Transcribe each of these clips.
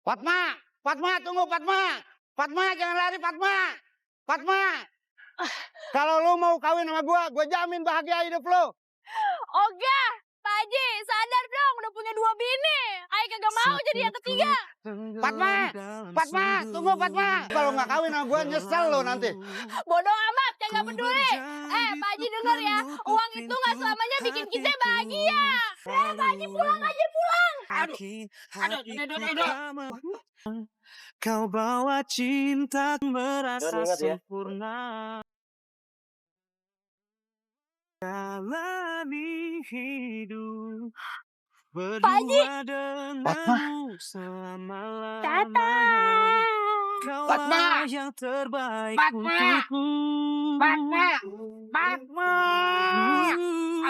Fatma, Fatma, tunggu Fatma. Fatma, jangan lari Fatma. Fatma. Kalau lu mau kawin sama gua jamin bahagia hidup lu. Oga, Pak Haji, sadar dong udah punya 2 bini. Ayo kagak mau jadi yang ketiga. Fatma, Fatma, tunggu Fatma. Kalau nggak kawin sama gua nyesel lo nanti. Bodoh amat, kagak peduli. Pak Haji denger ya, uang itu nggak selamanya bikin kita bahagia. Pak Haji pulang aja pulang. Aduh. Kau bawa cinta merasa sempurna. Jalani hidup berdua denganmu selama-lamanya. Kaulah yang terbaik untukku. Fatma.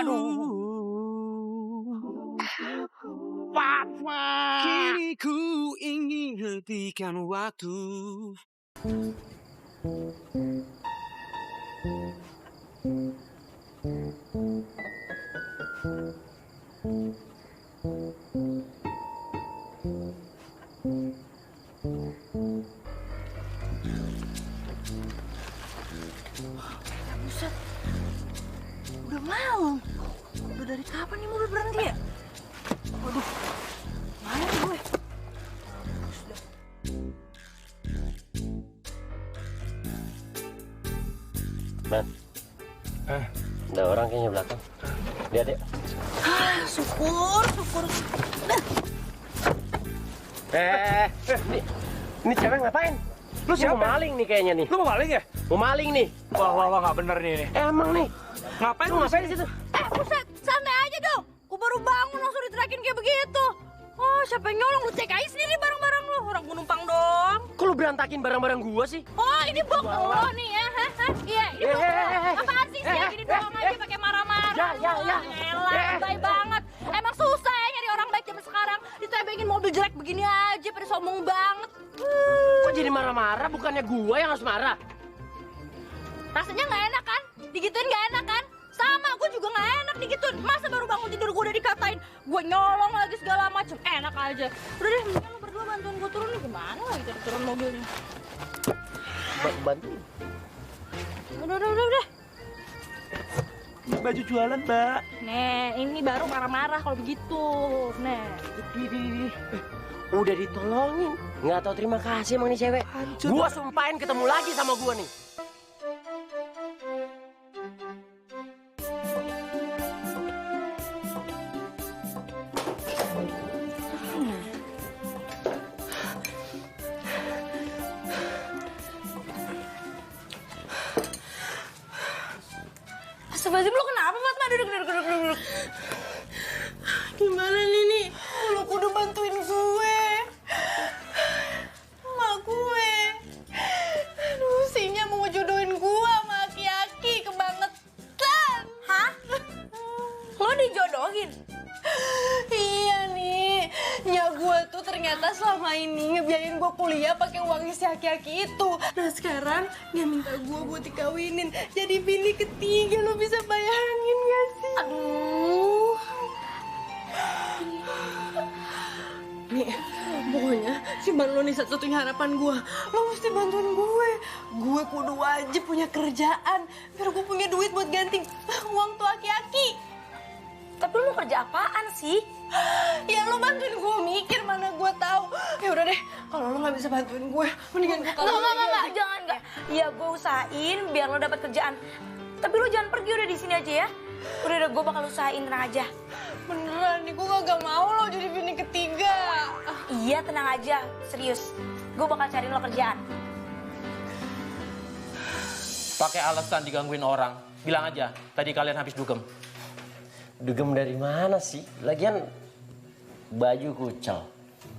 Aduh. Fatma. Kini ku ingin hentikan waktu. Buset, udah malam. Udah dari kapan nih mobil berhenti ya? Waduh, mana nih gue? Man, ada orang kayaknya belakang. Lihat ya. Syukur. Ini cewek ngapain? Lu siapa? Mau maling nih kayaknya nih. Lu mau maling ya? Mau maling nih. Wah, nggak bener nih. Emang nih. Ngapain Lu ngapain di situ? Buset, santai aja dong. Gue baru bangun langsung diterakin kayak begitu. Oh, siapa yang nyolong? Lu cek aja sendiri barang-barang lu. Orang gue numpang doang. Kok lu berantakin barang-barang gua sih? Oh, ini box lo nih ya. Iya, ini box lo. Apaan sih sih? Gini doang aja pakai marah-marah. Ya. Elah, baik banget. Emang susah ya nyari orang baik zaman sekarang. Ditebengin mobil jelek begini aja, pada sombong banget. Kok jadi marah-marah? Bukannya gua yang harus marah. Rasanya nggak enak kan? Digituin nggak enak kan? Sama, gue juga nggak enak digituin. Masa baru bangun tidur gue udah dikatain gue nyolong lagi segala macem. Enak aja. Udah deh, mendingan lu berdua bantuin gue turun nih. Gimana lagi turun mobilnya? Bantu. Udah. Baju jualan, Mbak. Nih, ini baru marah-marah kalau begitu. Nih. Udah ditolongin. Nggak tahu terima kasih emang nih cewek. Gua sumpahin ketemu lagi sama gua nih. Astagfirullahaladzim, lu kenapa Fatma? Duduk. Gimana nih? Lu kudu bantuin gue. Emak gue. Aduh, sinya mau ngejodohin gue sama aki-aki. Kebangetan. Hah? Lo dijodohin? Iya nih. Nyak gue tuh ternyata selama ini ngebiayain gue kuliah pakai uangnya si aki-aki itu. Nah sekarang dia minta gue buat dikawinin. Jadi bini ketiga, lo bisa bayangin gak sih? Aduh. Nih, pokoknya simpan lo nih satu-satunya harapan gue. Lo mesti bantuin gue. Gue kudu wajib punya kerjaan. Biar gue punya duit buat ganti uang tuh aki-aki. Tapi lo mau kerja apaan sih? Ya lo bantuin gue mikir, mana gue tahu. Ya udah deh, kalau lo nggak bisa bantuin gue, mendingan gue kalau Enggak, jangan enggak. Iya, gue usahain biar lo dapat kerjaan. Tapi lo jangan pergi, udah di sini aja ya. Udah gue bakal usahain, tenang aja. Beneran nih, gue gak mau lo jadi bini ketiga. Iya, tenang aja, serius. Gue bakal cariin lo kerjaan. Pakai alasan digangguin orang. Bilang aja, tadi kalian habis dugem. Dugem dari mana sih? Lagian baju kucel,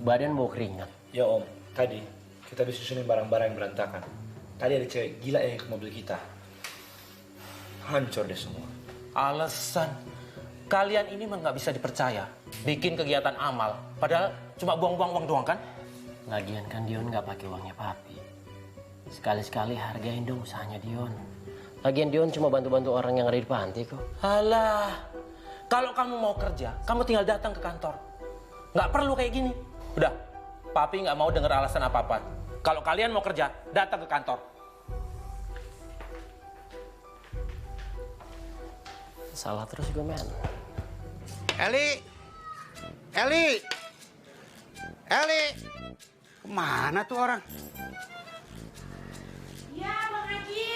badan bau keringat. Ya Om, tadi kita disusunin barang-barang yang berantakan. Tadi ada cewek gila yang ke mobil kita. Hancur deh semua. Alasan. Kalian ini mah nggak bisa dipercaya. Bikin kegiatan amal, padahal cuma buang-buang uang doang kan? Lagian kan Dion nggak pakai uangnya papi. Sekali-sekali hargain dong usahanya Dion. Lagian Dion cuma bantu-bantu orang yang ada di panti kok. Alah, kalau kamu mau kerja, kamu tinggal datang ke kantor. Nggak perlu kayak gini. Udah, Papi nggak mau dengar alasan apa-apa. Kalau kalian mau kerja, datang ke kantor. Salah terus gue, men. Eli! Kemana tuh orang? Iya, Bang Haji.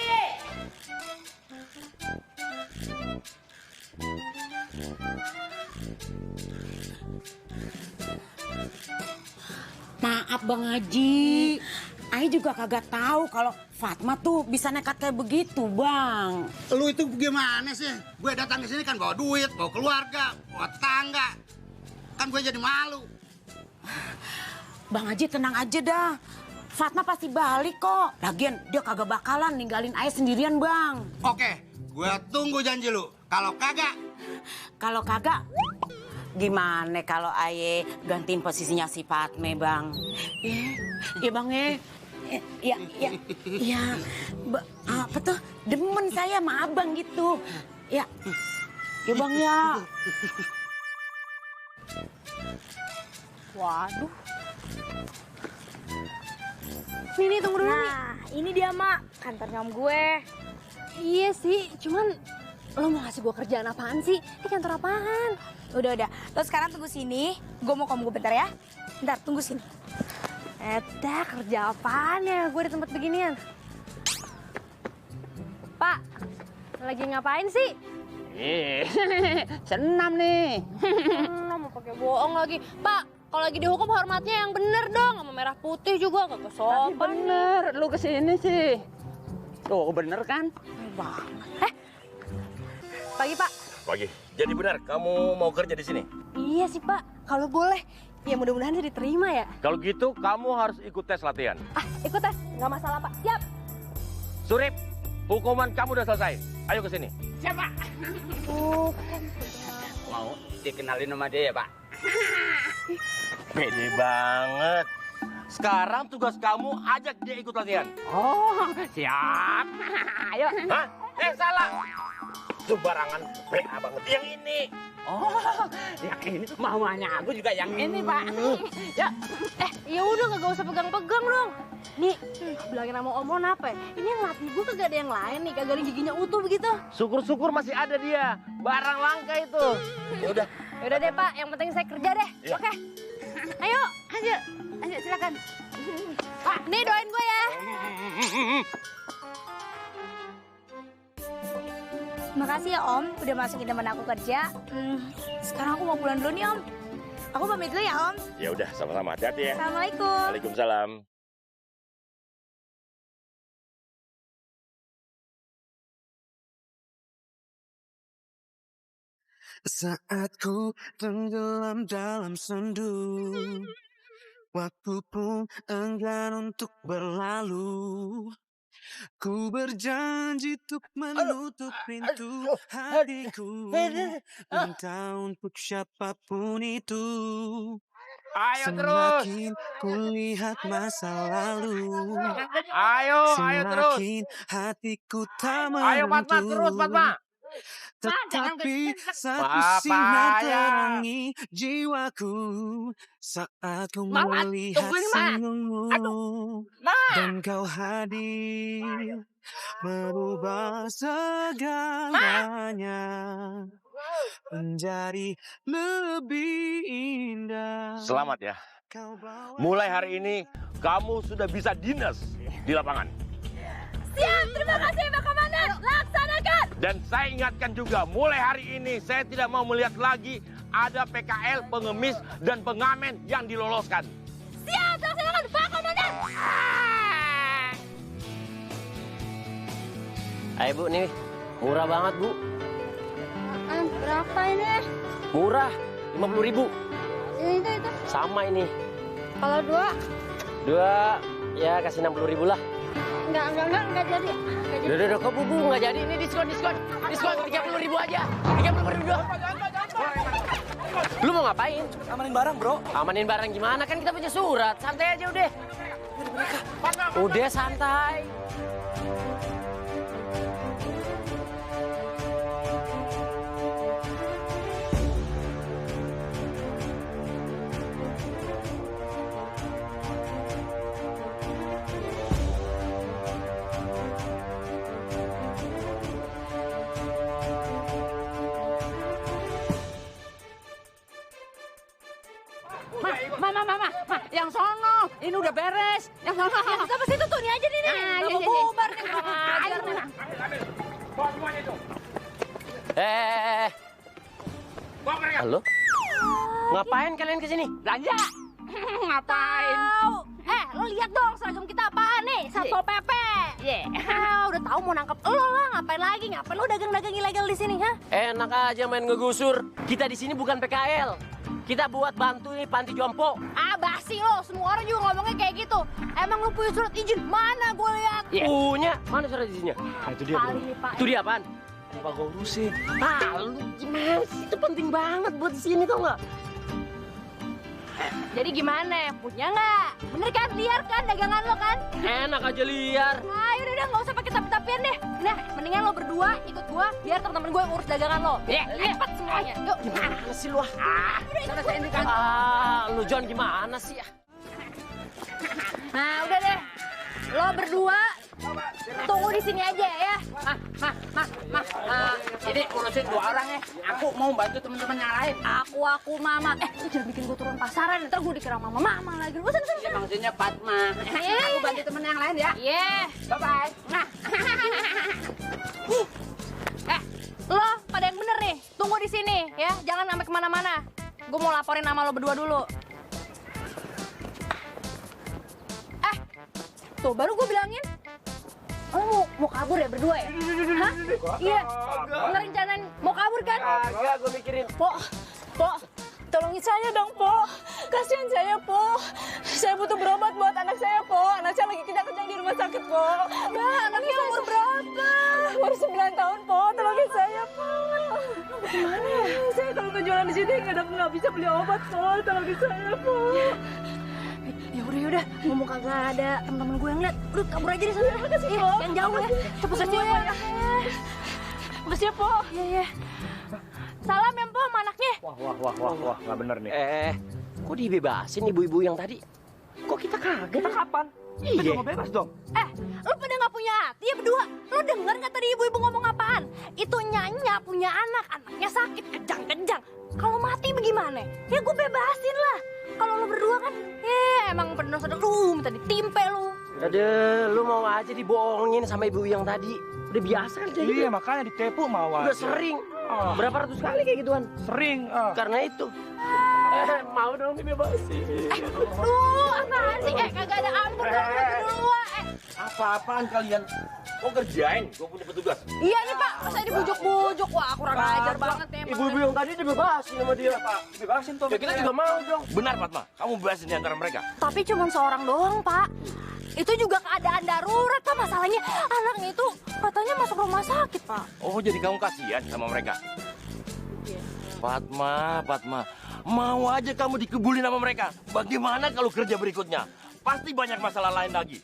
Maaf Bang Haji, Ai juga kagak tahu kalau Fatma tuh bisa nekat kayak begitu, Bang. Lu itu gimana sih? Gue datang ke sini kan bawa duit, bawa keluarga, bawa tetangga. Kan gue jadi malu. Bang Haji tenang aja dah. Fatma pasti balik kok. Lagian dia kagak bakalan ninggalin Ai sendirian, Bang. Oke, gue tunggu janji lu. Kalau kagak, gimana kalau Aye gantiin posisinya si Fatme, Bang? Ya Bang ya, apa tuh demen saya sama abang gitu. Ya Bang ya. Waduh. Nih, tunggu dulu nih. Nah, ini dia, Mak. Kantornya om gue. Iya sih, cuman lo mau ngasih gue kerjaan apaan sih? Ini kantor apaan? Udah. Lo sekarang tunggu sini. Gue mau kamu bentar ya. Bentar, tunggu sini. Kerja apaan ya gue di tempat beginian? Pak, lagi ngapain sih? Senam nih. Mau pakai bohong lagi. Pak, kalau lagi dihukum hormatnya yang bener dong. Sama merah putih juga, kagak sopan. Bener, lu kesini sih. Tuh bener kan? Pagi, Pak. Pagi. Jadi benar kamu mau kerja di sini? Iya sih, Pak. Kalau boleh. Ya mudah-mudahan saya diterima ya. Kalau gitu kamu harus ikut tes latihan. Ikut tes. Nggak masalah, Pak. Siap. Surip, hukuman kamu udah selesai. Ayo ke sini. Siapa? Mau dikenalin sama dia ya, Pak? Pede banget. Sekarang tugas kamu ajak dia ikut latihan. Oh, siap. Ayo. Hah? Salah. Sembarangan PA banget. Yang ini. Oh, yang ini maunya aku juga yang ini, Pak. Ya. Ya udah nggak usah pegang-pegang dong. Nih, bilangin sama Om Mon apa ya? Ini yang latih gue kagak ada yang lain nih, kagak ada giginya utuh begitu. Syukur-syukur masih ada dia. Barang langka itu. Ya udah. Yaudah deh Pak, yang penting saya kerja deh. Ya. Oke. Ayo, silakan. Pak, nih doain gue ya. Makasih ya Om, udah masukin teman aku kerja. Sekarang aku mau pulang dulu nih Om. Aku pamit dulu ya Om. Ya udah, sama-sama. Hati-hati ya. Assalamualaikum. Waalaikumsalam. Saat ku tenggelam dalam sendu, waktu pun enggan untuk berlalu. Ku berjanji untuk menutup pintu hatiku, entah untuk siapapun itu. Ayo terus. Semakin kulihat masa lalu, Ayo terus. semakin hatiku tak Ayo Fatma, menentu. terus Fatma. Tetapi satu Apa sinar ya? terangi jiwaku saat ku melihat senyummu dan kau hadir merubah segalanya menjadi lebih indah. Selamat ya. Kau bawa Mulai hari ini kamu sudah bisa dinas di lapangan. Siap, terima kasih Pak Komandan. Laksanakan. Dan saya ingatkan juga, mulai hari ini saya tidak mau melihat lagi ada PKL, pengemis, dan pengamen yang diloloskan. Siap, laksanakan Pak Komandan. Ayo Bu, nih murah banget Bu. Berapa ini? Murah, 50.000. Itu. Sama ini. Kalau dua? Dua, ya kasih 60.000 lah. Enggak jadi. Udah, kok Bu, nggak jadi. Ini diskon. Diskon 30.000 aja. 30.000 doang. Lu mau ngapain? amanin barang, bro. Amanin barang gimana? Kan kita punya surat. Santai aja udah. Udah santai. Mama, yang sono. Ini udah beres. Yang sono. Yang apa sih itu tuh? Ini aja nih. Nggak mau bubar nih. Ajar nih. Bawa semuanya itu. Bawa mereka. Halo? Ngapain kalian kesini? Belanja. Ngapain? Lo lihat dong seragam kita apaan nih? Satpol PP. Udah tahu mau nangkep lo lah. Ngapain lagi? Ngapain lo dagang-dagang ilegal di sini, ha? Enak aja main ngegusur. Kita di sini bukan PKL. Kita buat bantu nih panti jompo. Basi lo. Semua orang juga ngomongnya kayak gitu. Emang lo punya surat izin? Mana gue lihat? Punya? Mana surat izinnya? Itu dia, bro. Itu dia apaan? Pak gue urusin. Lu gimana sih? Itu penting banget buat di sini tau nggak? Jadi gimana? Punya nggak? Bener kan? Liar kan dagangan lo kan? Enak aja liar. Ayo udah nggak usah pakai tapi-tapian deh. Nah, mendingan lo berdua ikut gua biar teman-teman gue yang urus dagangan lo. Cepet semuanya. Yuk. Gimana sih lu? Selesaiin di kantor. Lu John gimana sih ya? Nah, udah deh. Lo berdua tunggu di sini aja ya. Ini urusin 2 orang ya. Aku mau bantu teman-teman yang lain. Aku mama. Lu jangan bikin gue turun pasaran. Ntar gue dikira mama lagi. Lu sana. Ya, maksudnya Fatma. Aku bantu teman yang lain ya. Iya. Bye-bye. Lo pada yang bener nih. Tunggu di sini ya. Jangan sampai kemana-mana. Gue mau laporin nama lo berdua dulu. Tuh baru gue bilangin. Lo mau kabur ya berdua ya? Hah? Iya. Ngerencanain mau kabur kan? Kagak, gue mikirin. Po, tolongin saya dong, Po. Kasihan saya, Po. Saya butuh berobat buat anak saya, Po. Anak saya lagi kejang-kejang di rumah sakit, Po. Nah, anaknya umur berapa? Umur 9 tahun, Po. Tolongin saya, Po. Gimana ya? Saya kalau kejualan di sini nggak bisa beli obat, Po. Tolongin saya, Po. Yaudah, ngomong kagak ada temen-temen gue yang liat. Udah kabur aja di sana. Makasih, Po. Yang jauh ya. Cepet semua ya. Makasih ya, Po. Iya. Salam ya, Po, sama anaknya. Wah, nggak bener nih. Kok dibebasin ibu-ibu yang tadi? Kok kita kagak? Kita kapan? Kita Iya. mau bebas dong. Lu pada nggak punya hati ya berdua? Lu denger nggak tadi ibu-ibu ngomong apaan? Itu Nyanya punya anaknya sakit kejang-kejang. Kalau mati bagaimana? Ya gue bebasin lah. Kalau lu berdua kan, emang bener sadar lu minta ditimpe lu. Aduh, lu mau aja dibohongin sama ibu yang tadi. Udah biasa kan kayak gitu. Iya, makanya ditipu mau Udah aja. sering. Berapa ratus kali kayak gituan. Sering. Karena itu. Mau dong dibebasin. Apaan sih? Kagak ada ampun dong lu berdua. Apa-apaan kalian? Kok kerjain? Gue punya petugas. Iya nih Pak, masa dibujuk-bujuk? Wah, kurang ajar banget ya. Ibu-ibu yang tadi dibebasin sama dia, Pak. Bebasin tuh. Ya kita juga mau dong. Benar, Fatma. Kamu bebasin di antara mereka. Tapi cuma seorang doang, Pak. Itu juga keadaan darurat, Pak. Masalahnya anaknya itu katanya masuk rumah sakit, Pak. Oh, jadi kamu kasihan sama mereka? Fatma. Mau aja kamu dikebulin sama mereka. Bagaimana kalau kerja berikutnya? Pasti banyak masalah lain lagi.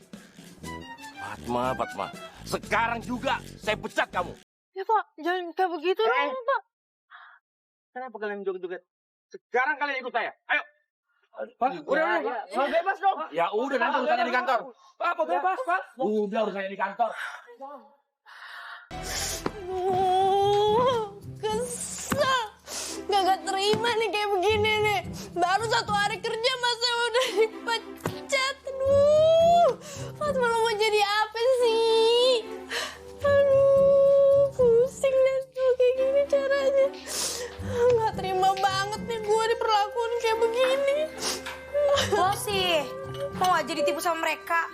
Fatma. Sekarang juga saya pecat kamu. Ya, Pak. Jangan kayak begitu dong, Pak. Kenapa kalian joget-joget? Sekarang kalian ikut saya. Ayo. Pak, udah. Mau bebas dong. Ya udah, nanti urusannya di kantor. Apa bebas, Pak? Udah, urusannya di kantor. Kesel. Gak terima nih kayak begini nih. Baru 1 hari kerja masa udah dipecat. Aduh. Fatma lo mau jadi apa sih? Aduh, pusing deh kayak gini caranya. Gak terima banget nih gue diperlakuin kayak begini. Lo sih mau aja ditipu sama mereka.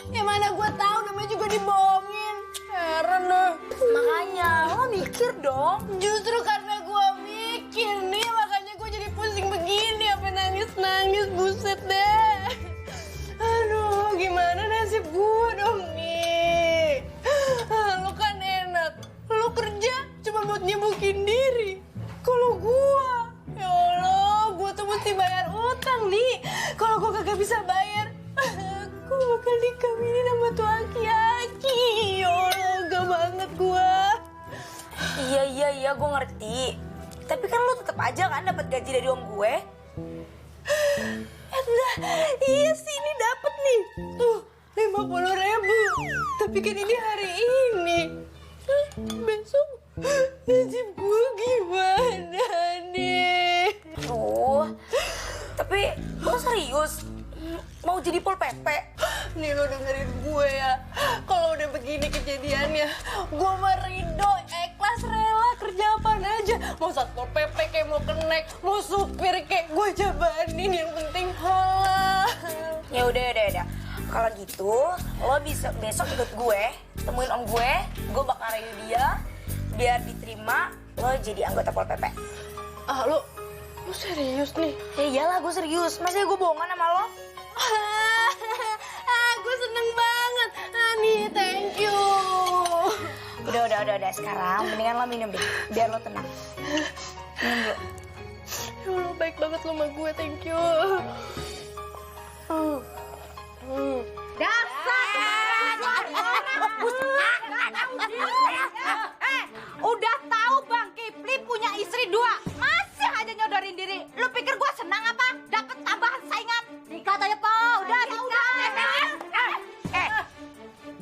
Ya mana gue tahu namanya juga dibohongin. Heran deh. Makanya lo mikir dong. Justru karena gue mikir nih makanya gue jadi pusing begini. Apa nangis buset deh. Aduh gimana nasib gue dong nih. Lo kan enak. Lo kerja cuma buat nyebukin diri. Kalau gue, ya Allah, gue tuh mesti bayar utang nih. Kalau gue kagak bisa bayar, gue bakal dikawinin sama tuh aki-aki. Ya Allah, gak banget gue. Iya, gue ngerti. Tapi kan lo tetap aja kan dapat gaji dari om gue. Iya sih, ini dapat nih. Tuh, 50.000. Tapi kan ini hari ini. Besok nasib gue gimana nih? serius? Mau jadi Pol PP? Nih lo dengerin gue ya. Kalau udah begini kejadiannya, gue mah ridho, ikhlas, rela kerja apaan aja. Mau Satpol PP kayak mau kenek, mau supir kayak gue jabanin, yang penting halal. Ya udah. Kalau gitu, lo bisa besok ikut gue, temuin om gue bakal rayu dia, biar diterima lo jadi anggota Pol PP. Ah, lo serius nih? Ya iyalah, gue serius. Masa gue bohongan sama lo? Gue seneng banget. Ani, thank you. Udah. Sekarang mendingan lo minum deh, biar lo tenang. Minum dulu. Ya Allah, baik banget lo sama gue, thank you. Udah tahu Bang Kipli punya istri 2, masih aja nyodorin diri. Lu pikir gua senang apa? Dapat tambahan saingan? Sikat aja, Po. Udah.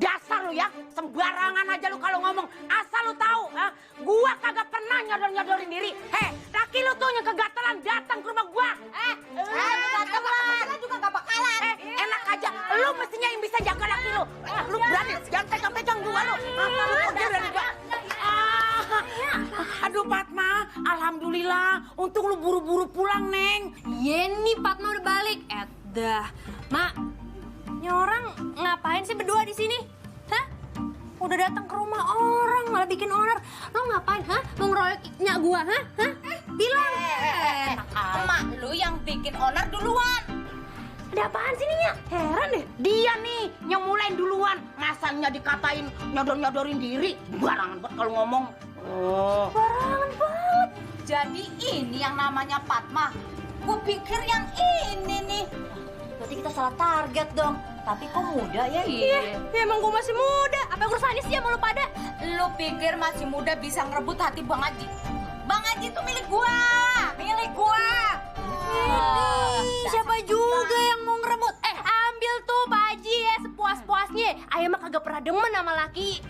Dasar lu ya, sembarangan aja lu kalau ngomong. Asal lu tahu, gua kagak pernah nyodorin diri. Laki lu tuh yang kegatelan datang ke rumah gua. Kegatelan juga gak bakalan. Enak aja, lu mestinya yang bisa jaga laki lu. Lu berani, jangan pegang-pegang gua lu. Aduh Fatma, alhamdulillah. Untung lu buru-buru pulang, Neng. Iya nih, Fatma udah balik. Dah, Mak. Ini orang ngapain sih berdua di sini? Hah? Udah datang ke rumah orang, malah bikin onar. Lo ngapain, hah? Mau ngeroyok nyak gua, hah? Bilang. Emak lu yang bikin onar duluan. Ada apaan sih nih, Nyak? Heran deh. Dia nih yang mulai duluan. Masanya dikatain nyodorin diri. Barangan banget kalau ngomong. Barangan banget. Jadi ini yang namanya Fatma. Gue pikir yang ini nih. Berarti kita salah target dong. Tapi kok muda ya? Iya, emang gue masih muda. Apa urusannya sih sama lu pada? Lu pikir masih muda bisa ngerebut hati Bang Haji? Bang Haji itu milik gua. Siapa juga yang mau ngerebut? Ambil tuh Pak Haji ya, sepuas-puasnya. Ayah mah kagak pernah demen sama laki.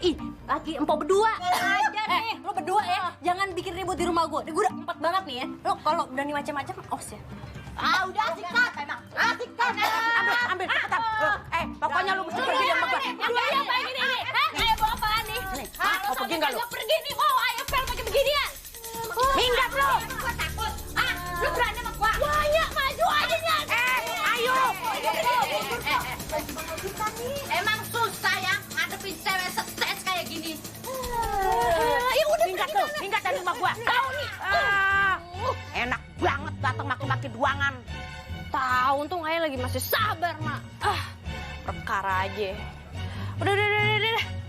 Laki empok berdua. Aja nih, lu berdua ya, jangan bikin ribut di rumah gue. Gue udah empat banget nih ya. Lu kalau berani macam-macam, ya. Udah sikat emang. Sikat. Ambil cepetan. Pokoknya lu mesti pergi sama gua. Iya, Pak, ini. Ayo bawa apaan nih? Mau pergi enggak lu? Pergi nih, bawa ayo pel pakai beginian. Minggat lu. Gua takut. Lu berani sama gua? Banyak maju aja nih. Ayo. Emang susah ya ngadepin cewek stres kayak gini. Ya udah Minggat dari rumah gua. Tahu nih. Enak banget datang maki-maki duangan. Tahu untung ayah lagi masih sabar, Mak. Perkara aja. Udah.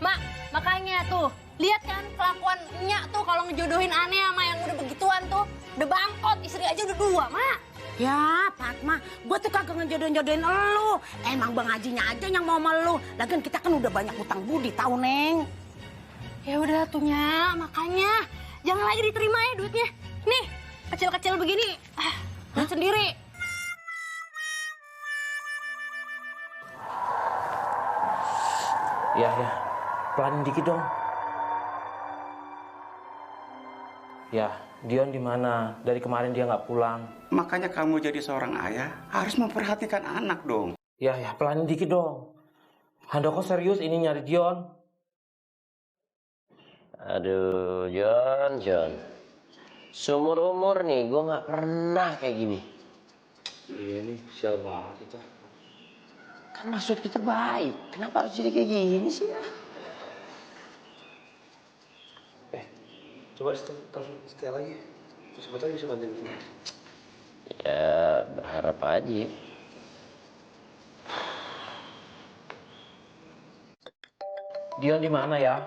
Mak, makanya tuh, lihat kan kelakuan Nyak tuh kalau ngejodohin aneh sama yang udah begituan tuh. Udah bangkot, istri aja udah 2, Mak. Ya, Fatma, gua tuh kagak ngejodohin elu. Emang Bang Hajinya aja yang mau sama lu. Lagian kita kan udah banyak utang budi, tahu, Neng. Ya udah tuh, Nyak, makanya jangan lagi diterima ya duitnya. Nih, kecil-kecil begini. Lihat sendiri. Ya, pelanin dikit dong. Ya, Dion di mana? Dari kemarin dia nggak pulang. Makanya kamu jadi seorang ayah harus memperhatikan anak dong. Ya, pelanin dikit dong. Handoko serius ini nyari Dion. Aduh, John. Seumur-umur nih, gue nggak pernah kayak gini. Iya nih, sial banget itu. Kan maksud kita baik, kenapa harus jadi kayak gini sih ya? Coba telepon setel lagi. Sebetulnya bisa bantuin kita. Ya, berharap aja. Dion di mana ya?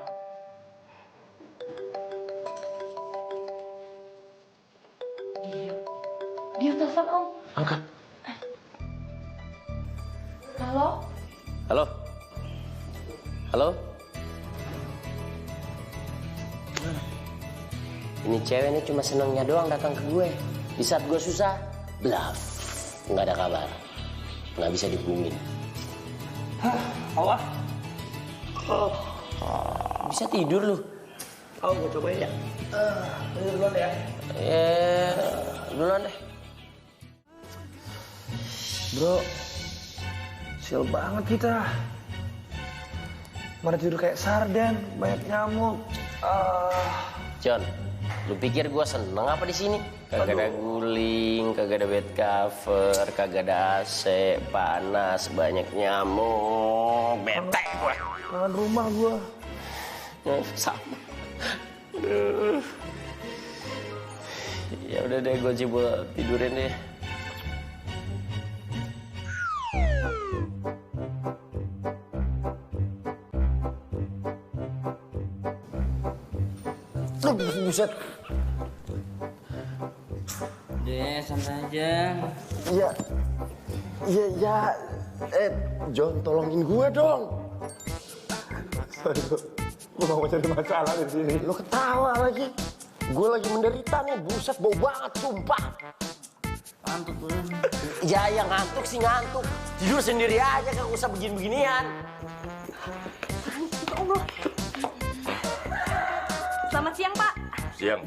Dia telepon, Om. Angkat. Halo? Ini cewek ini cuma senangnya doang datang ke gue. Di saat gue susah, bluff. Nggak ada kabar. Nggak bisa dihubungin. Allah. Bisa tidur lu. Gue cobain ya. Duluan ya. Duluan deh. Bro, sial banget kita. Mana tidur kayak sarden, banyak nyamuk. John, lu pikir gue seneng apa di sini? Kagak ada guling, kagak ada bed cover, kagak ada AC, panas, banyak nyamuk, bete gue. Kangen rumah gue. Sama. Aduh. Ya udah deh, gue coba tidurin deh. Buset. Deh, santai aja. Iya. John, tolongin gue dong. Sorry, gue gak mau cari masalah di sini. Lo ketawa lagi. Gue lagi menderita nih, buset bau banget, sumpah. Ngantuk lu. Ya, yang ngantuk sih ngantuk. Tidur sendiri aja, gak usah begini-beginian. Selamat siang, Pak. Siang.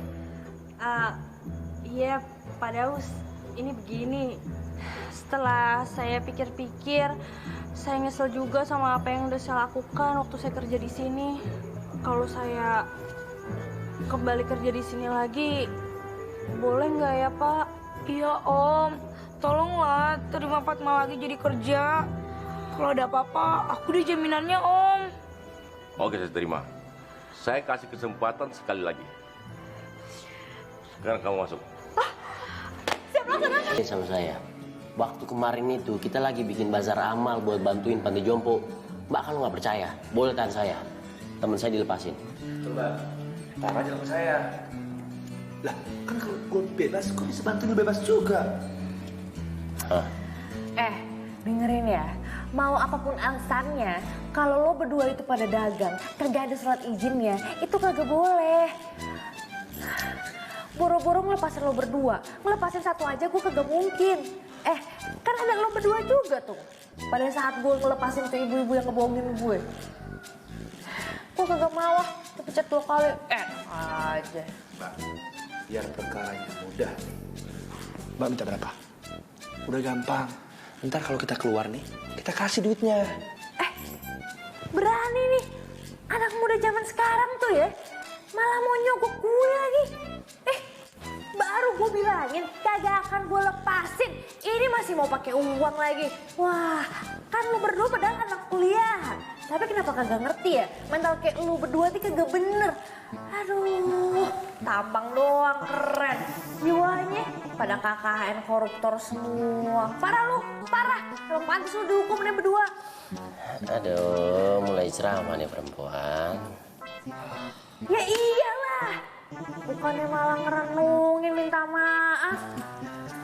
Iya, Pak Daus. Ini begini. Setelah saya pikir-pikir, saya nyesel juga sama apa yang udah saya lakukan waktu saya kerja di sini. Kalau saya kembali kerja di sini lagi, boleh nggak ya, Pak? Iya, Om. Tolonglah terima Fatma lagi jadi kerja. Kalau ada apa-apa, aku di jaminannya, Om. Oke, saya terima. Saya kasih kesempatan sekali lagi. Sekarang kamu masuk. Ini sama saya. Waktu kemarin itu kita lagi bikin bazar amal buat bantuin panti jompo. Mbak kalau nggak percaya, boleh tanya saya. Temen saya dilepasin. Coba, taruh aja sama saya. Lah, kan kalau gue bebas, gue bisa bantu lu bebas juga. Hah? Dengerin ya, mau apapun alasannya, kalau lo berdua itu pada dagang, kagak ada surat izinnya, itu kagak boleh. Boro-boro ngelepasin lo berdua, ngelepasin satu aja gue kagak mungkin. Kan ada lo berdua juga tuh. Pada saat gue ngelepasin tuh ibu-ibu yang ngebohongin gue. Gue kagak mau dipecat 2 kali. Aja. Mbak, biar perkaranya mudah nih. Mbak minta berapa? Udah gampang. Ntar kalau kita keluar nih, kita kasih duitnya. Berani nih, anak muda zaman sekarang tuh ya, malah mau nyogok gue lagi. Baru gue bilangin, kagak akan gue lepasin. Ini masih mau pakai uang lagi. Wah, kan lu berdua padahal anak kuliah. Tapi kenapa kagak ngerti ya? Mental kayak lu berdua tuh kagak bener. Aduh, tampang doang keren. Jiwanya pada KKN koruptor semua. Parah lu, parah. Kalau pantas lu dihukum nih berdua. Aduh, mulai ceramah nih perempuan. Ya iyalah. Bukannya malah ngerenungin minta maaf.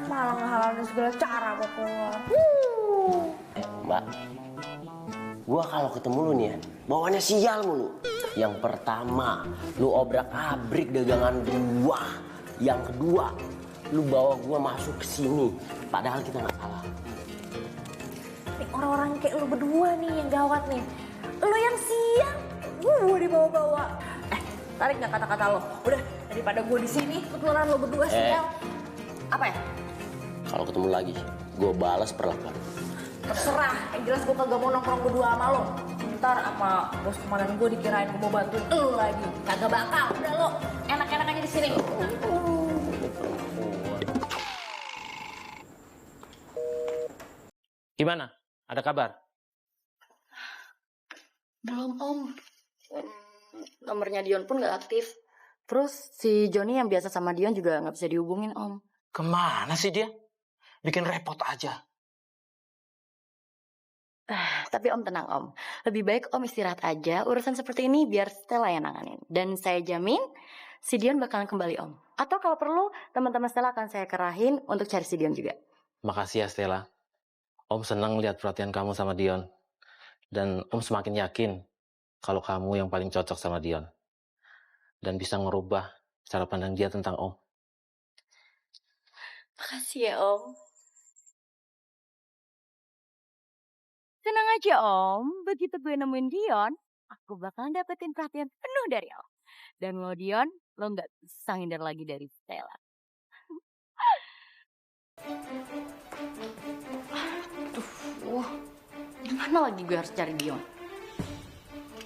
Malah ngehalalin segala cara buat keluar. Mbak, gua kalau ketemu lu nih ya, bawaannya sial mulu. Yang pertama, lu obrak-abrik dagangan gua. Yang kedua, lu bawa gua masuk ke sini, padahal kita nggak salah. Nih orang-orang kayak lu berdua nih yang gawat nih. Lu yang siang, gua dibawa-bawa. Tarik nggak kata-kata lo? Udah, daripada gue di sini, ketularan lo berdua sial. Apa ya? Kalau ketemu lagi, gue balas perlakuan. Terserah, yang jelas gue kagak mau nongkrong berdua sama lo. Ntar sama bos komandan gue dikirain gue mau bantuin lo lagi. Kagak bakal, udah lo enak-enak aja di sini. Gimana? Ada kabar? Belum, Om. Nomornya Dion pun nggak aktif. Terus si Joni yang biasa sama Dion juga nggak bisa dihubungin, Om. Kemana sih dia? Bikin repot aja. Tapi Om tenang, Om. Lebih baik Om istirahat aja. Urusan seperti ini biar Stella yang nanganin. Dan saya jamin si Dion bakalan kembali, Om. Atau kalau perlu teman-teman Stella akan saya kerahin untuk cari si Dion juga. Makasih ya Stella. Om senang lihat perhatian kamu sama Dion. Dan Om semakin yakin kalau kamu yang paling cocok sama Dion. Dan bisa ngerubah cara pandang dia tentang Om. Makasih ya, Om. Tenang aja, Om. Begitu gue nemuin Dion, aku bakalan dapetin perhatian penuh dari Om. Dan lo Dion, lo nggak bisa ngindar lagi dari Stella. Gimana lagi gue harus cari Dion?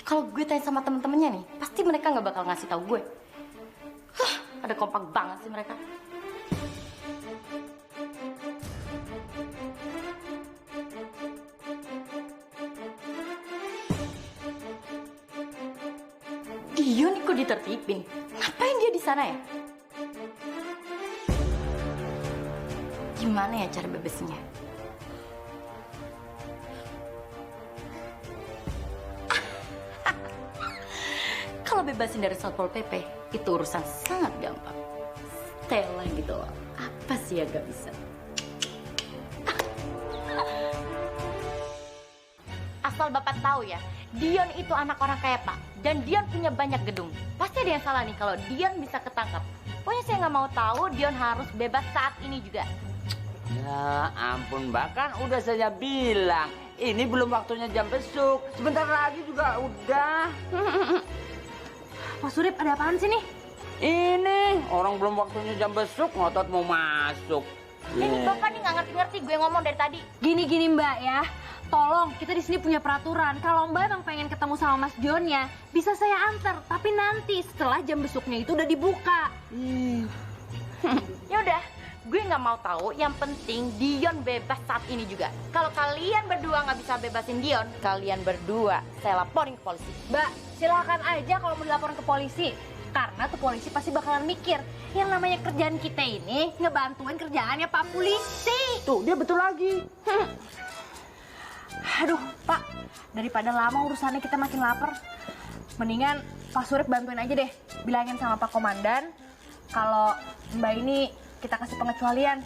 Kalau gue tanya sama temen-temennya nih, pasti mereka nggak bakal ngasih tahu gue. Ada kompak banget sih mereka. Dion ikut ditertipin. Ngapain dia di sana ya? Gimana ya cara bebasinnya? Kalau bebasin dari Satpol PP, itu urusan sangat gampang. Stella gitu loh. Apa sih yang gak bisa? Asal Bapak tahu ya, Dion itu anak orang kaya Pak. Dan Dion punya banyak gedung. Pasti ada yang salah nih kalau Dion bisa ketangkap. Pokoknya saya nggak mau tahu Dion harus bebas saat ini juga. Ya ampun, bahkan udah saya bilang ini belum waktunya jam besuk. Sebentar lagi juga udah. Pak Surip, ada apaan sih nih? Ini orang belum waktunya jam besuk ngotot mau masuk. Ini Bapak nih nggak ngerti-ngerti gue ngomong dari tadi. Gini Mbak ya, tolong kita di sini punya peraturan. Kalau Mbak emang pengen ketemu sama Mas Dionnya, bisa saya antar. Tapi nanti setelah jam besuknya itu udah dibuka. Ya udah, gue nggak mau tahu. Yang penting Dion bebas saat ini juga. Kalau kalian berdua nggak bisa bebasin Dion, kalian berdua saya laporin ke polisi. Mbak, silakan aja kalau mau dilaporin ke polisi. Karena tuh polisi pasti bakalan mikir, yang namanya kerjaan kita ini ngebantuin kerjaannya Pak Polisi. Tuh, dia betul lagi. Aduh, Pak, daripada lama urusannya kita makin lapar, mendingan Pak Surip bantuin aja deh. Bilangin sama Pak Komandan, kalau Mbak ini kita kasih pengecualian.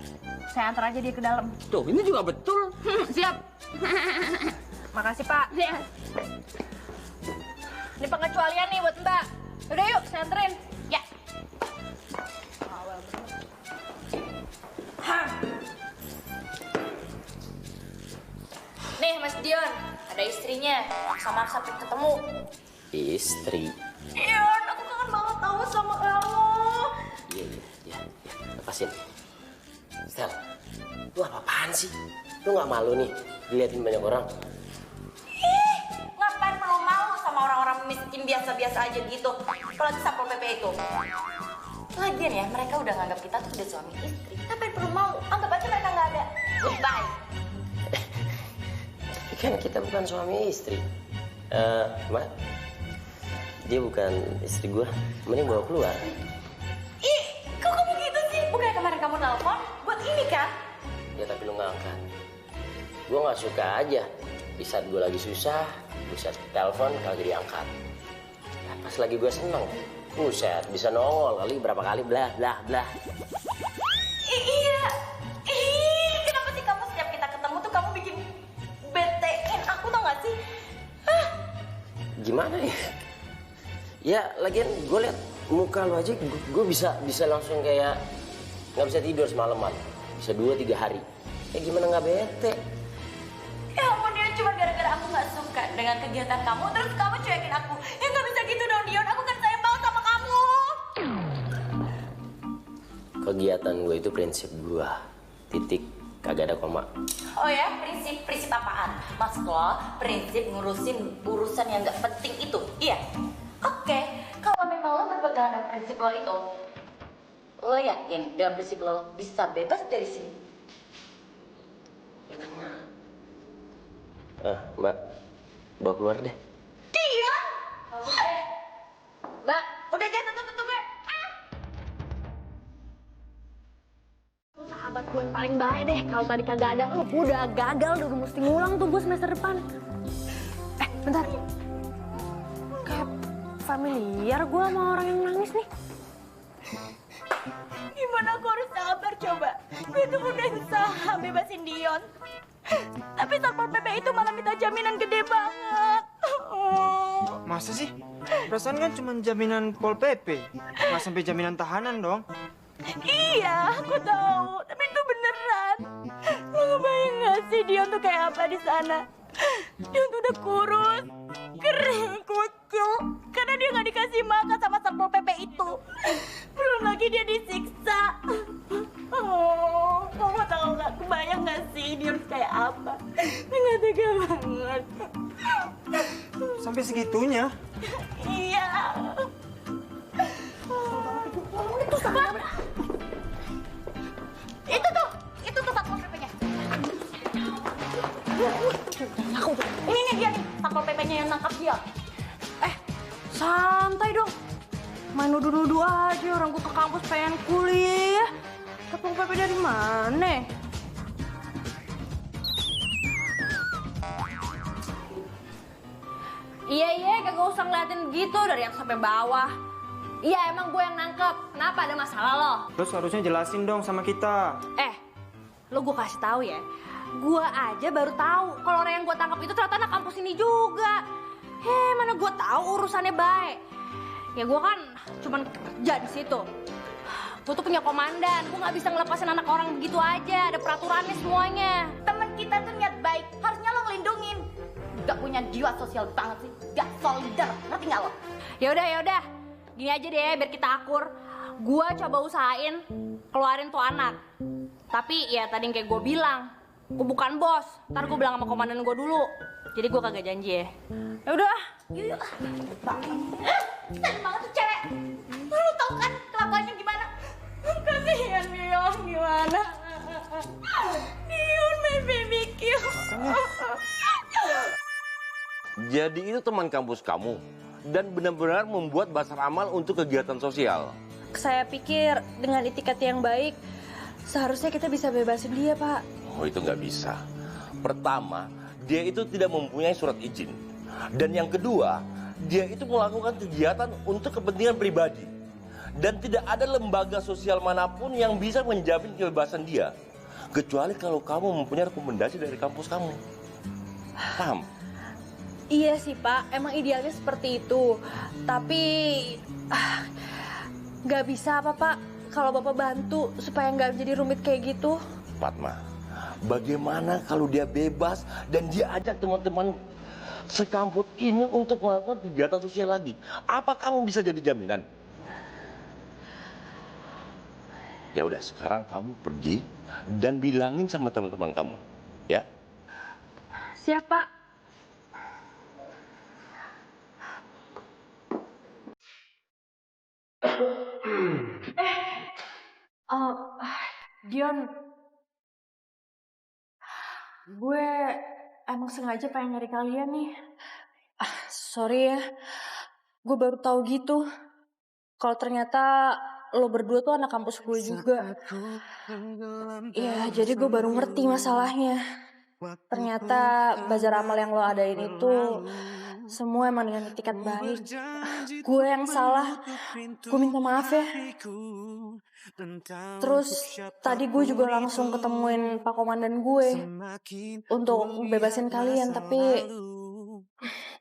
Saya antar aja dia ke dalam. Tuh, ini juga betul. Siap. Makasih, Pak. Ini pengecualian nih buat Mbak. Udah yuk, saya anterin. Ya. Nih Mas Dion, ada istrinya. Maksa-maksa pengen ketemu. Istri. Dion, aku kangen banget tahu sama kamu. Iya. Lepasin. Stel, lu apaan sih? Lu nggak malu nih diliatin banyak orang? Ih, ngapain perlu malu sama orang-orang miskin biasa-biasa aja gitu? Apalagi Satpol PP itu. Lagian ya, mereka udah nganggap kita tuh udah suami istri. Ngapain perlu malu? Anggap aja mereka nggak ada. Goodbye. Kan kita bukan suami istri. Mak, dia bukan istri gua. Mending bawa keluar. Ih, kok kamu gitu sih? Bukannya kemarin kamu nelpon buat ini kan? Ya tapi lu nggak angkat. Gua nggak suka aja. Di saat gua lagi susah, buset telepon kagak diangkat. Nah, pas lagi gua seneng, buset bisa nongol kali berapa kali blah. Iya. Ih, kenapa sih kamu setiap kita ketemu tuh kamu bikin betein aku tau gak sih? Gimana ya? Ya lagian gue liat muka lu aja, gue bisa langsung kayak nggak bisa tidur semalaman, bisa 2-3 hari. Ya gimana nggak bete? Ya ampun Dion, cuma gara-gara aku nggak suka dengan kegiatan kamu, terus kamu cuekin aku. Ya nggak bisa gitu dong Dion, aku kan sayang banget sama kamu. Kegiatan gue itu prinsip gue, titik, kagak ada koma. Oh ya, prinsip apaan? Maksud lo prinsip ngurusin urusan yang nggak penting itu, iya? Oke, kalau memang lo berpegang dengan prinsip lo itu, lo yakin dengan prinsip lo bisa bebas dari sini? Mbak, bawa keluar deh. Dia? Mbak, udah jangan tutup ya. Sahabat gue yang paling baik deh. Kalau tadi kagak ada, udah gagal, udah mesti ngulang tuh gue semester depan. Bentar. Kayak familiar gue sama orang yang nangis nih. Gimana aku harus sabar coba? Gue tuh udah usaha bebasin Dion. Tapi Satpol PP itu malah minta jaminan gede banget. Masa sih? Perasaan kan cuma jaminan Pol PP. Nggak sampai jaminan tahanan dong. Iya, aku tahu. Tapi itu beneran. Lo ngebayang gak sih Dion tuh kayak apa di sana? Dion tuh udah kurus, kering, kucuk. Karena dia gak dikasih makan sama Satpol PP itu. Belum lagi dia disiksa. Oh, kamu tahu gak? Kebayang gak sih Dion kayak apa? Dia gak tega banget. sampai segitunya. Iya. Itu apa? Itu tuh Satpol PP-nya. Ini dia nih, Satpol PP-nya yang nangkap dia. Santai dong. Main nuduh-nuduh aja, orang gue ke kampus pengen kuliah. Satpol PP dari mana? Iya, kagak usah ngeliatin gitu dari atas sampai bawah. Iya, emang gue yang nangkep. Kenapa, ada masalah lo? Terus harusnya jelasin dong sama kita. Lo gue kasih tahu ya. Gue aja baru tahu kalau orang yang gue tangkap itu ternyata anak kampus ini juga. Mana gue tahu urusannya baik. Ya gue kan cuman kerja di situ. Gue tuh punya komandan, gue nggak bisa ngelepasin anak orang begitu aja. Ada peraturannya semuanya. Temen kita tuh niat baik, harusnya lo ngelindungin. Gak punya jiwa sosial banget sih, gak solidar, ngerti gak lo? Yaudah, gini aja deh biar kita akur. Gue coba usahain keluarin tuh anak. Tapi ya tadi yang kayak gue bilang, gue bukan bos. Ntar gue bilang sama komandan gue dulu. Jadi gue kagak janji ya. Yaudah, yuk. Kasian banget tuh cewek. Lu tau kan kelakuannya gimana? Kasihan Dion, gimana? Dion main BBQ. Jadi itu teman kampus kamu dan benar-benar membuat basar amal untuk kegiatan sosial. Saya pikir dengan etiket yang baik, seharusnya kita bisa bebasin dia, Pak. Oh, itu nggak bisa. Pertama, dia itu tidak mempunyai surat izin. Dan yang kedua, dia itu melakukan kegiatan untuk kepentingan pribadi. Dan tidak ada lembaga sosial manapun yang bisa menjamin kebebasan dia. Kecuali kalau kamu mempunyai rekomendasi dari kampus kamu. Paham? Iya sih, Pak. Emang idealnya seperti itu. Tapi nggak bisa apa, Pak? Kalau Bapak bantu supaya nggak jadi rumit kayak gitu. Fatma, bagaimana kalau dia bebas dan dia ajak teman-teman sekampus ini untuk melakukan kegiatan sosial lagi? Apa kamu bisa jadi jaminan? Ya udah, sekarang kamu pergi dan bilangin sama teman-teman kamu, ya? Siap, Pak. Dion, gue emang sengaja pengen nyari kalian nih. Sorry ya, gue baru tahu gitu. Kalau ternyata lo berdua tuh anak kampus gue juga. Ya, jadi gue baru ngerti masalahnya. Ternyata bazar amal yang lo adain itu semua emang dengan etikat baik. Gue yang salah, gue minta maaf ya. Terus tadi gue juga langsung ketemuin Pak Komandan gue untuk bebasin kalian, tapi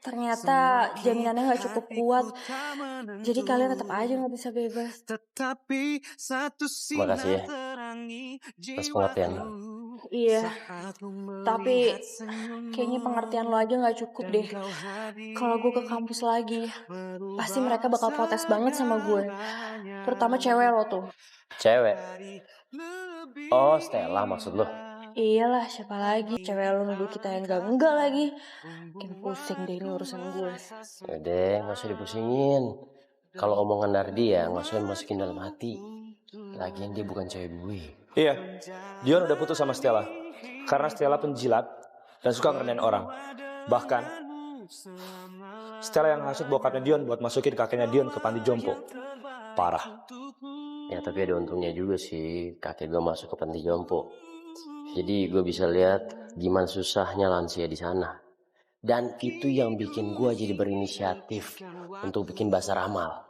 ternyata jaminannya nggak cukup kuat. Jadi kalian tetap aja nggak bisa bebas. Makasih ya atas pengertian lo. Iya, tapi kayaknya pengertian lo aja nggak cukup deh. Kalau gue ke kampus lagi, pasti mereka bakal protes banget sama gue. Terutama cewek lo tuh. Cewek? Oh, Stella maksud lo? Iyalah, siapa lagi? Cewek lo nuduh kita yang enggak lagi. Makin pusing deh ini urusan gue. Yaudah, nggak usah dipusingin. Kalau omongan dari dia, nggak usah masukin dalam hati. Lagian dia bukan cewek gue. Iya, Dion udah putus sama Stella. Karena Stella penjilat dan suka ngerenain orang. Bahkan, Stella yang ngasut bokapnya Dion buat masukin kakeknya Dion ke panti jompo. Parah. Ya, tapi ada untungnya juga sih kakek gue masuk ke panti jompo. Jadi gue bisa lihat gimana susahnya lansia di sana. Dan itu yang bikin gue jadi berinisiatif untuk bikin basar amal.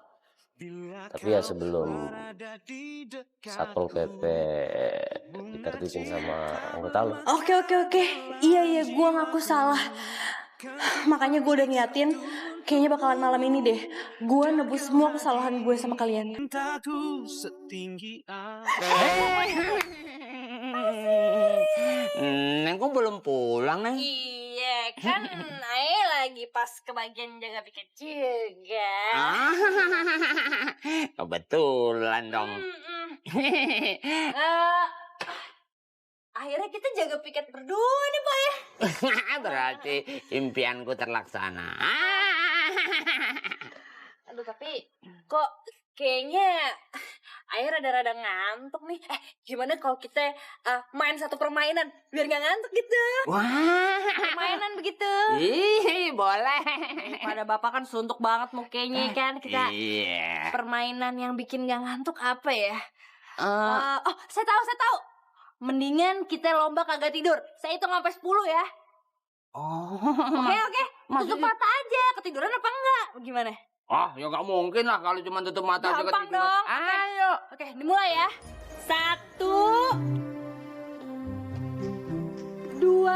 Tapi ya sebelum Satpol PP ditertibin sama anggota lo. Oke. Iya, gue ngaku salah. Makanya gue udah niatin, kayaknya bakalan malam ini deh gue nebus semua kesalahan gue sama kalian. Neng kok belum pulang, Neng? Iya kan, Nay lagi pas kebagian jaga piket juga. Kebetulan dong. Akhirnya kita jaga piket berdua nih, Pak ya. Berarti impianku terlaksana. Aduh, tapi kok kayaknya Ayah rada-rada ngantuk nih. Gimana kalau kita main satu permainan biar nggak ngantuk gitu? Wah, Permainan begitu. ih boleh. Pada bapak kan suntuk banget mukanya kan. Kita Iya. permainan yang bikin nggak ngantuk apa ya? Oh, saya tahu. Mendingan kita lomba kagak tidur. Saya hitung sampai 10 ya. Oh. Oke. Tutup mata aja. Ketiduran apa enggak? Gimana? Ah, ya nggak mungkin lah kalau cuma tutup mata aja Gampang ketiduran. dong. Ayo. Oke, dimulai ya. 1, 2,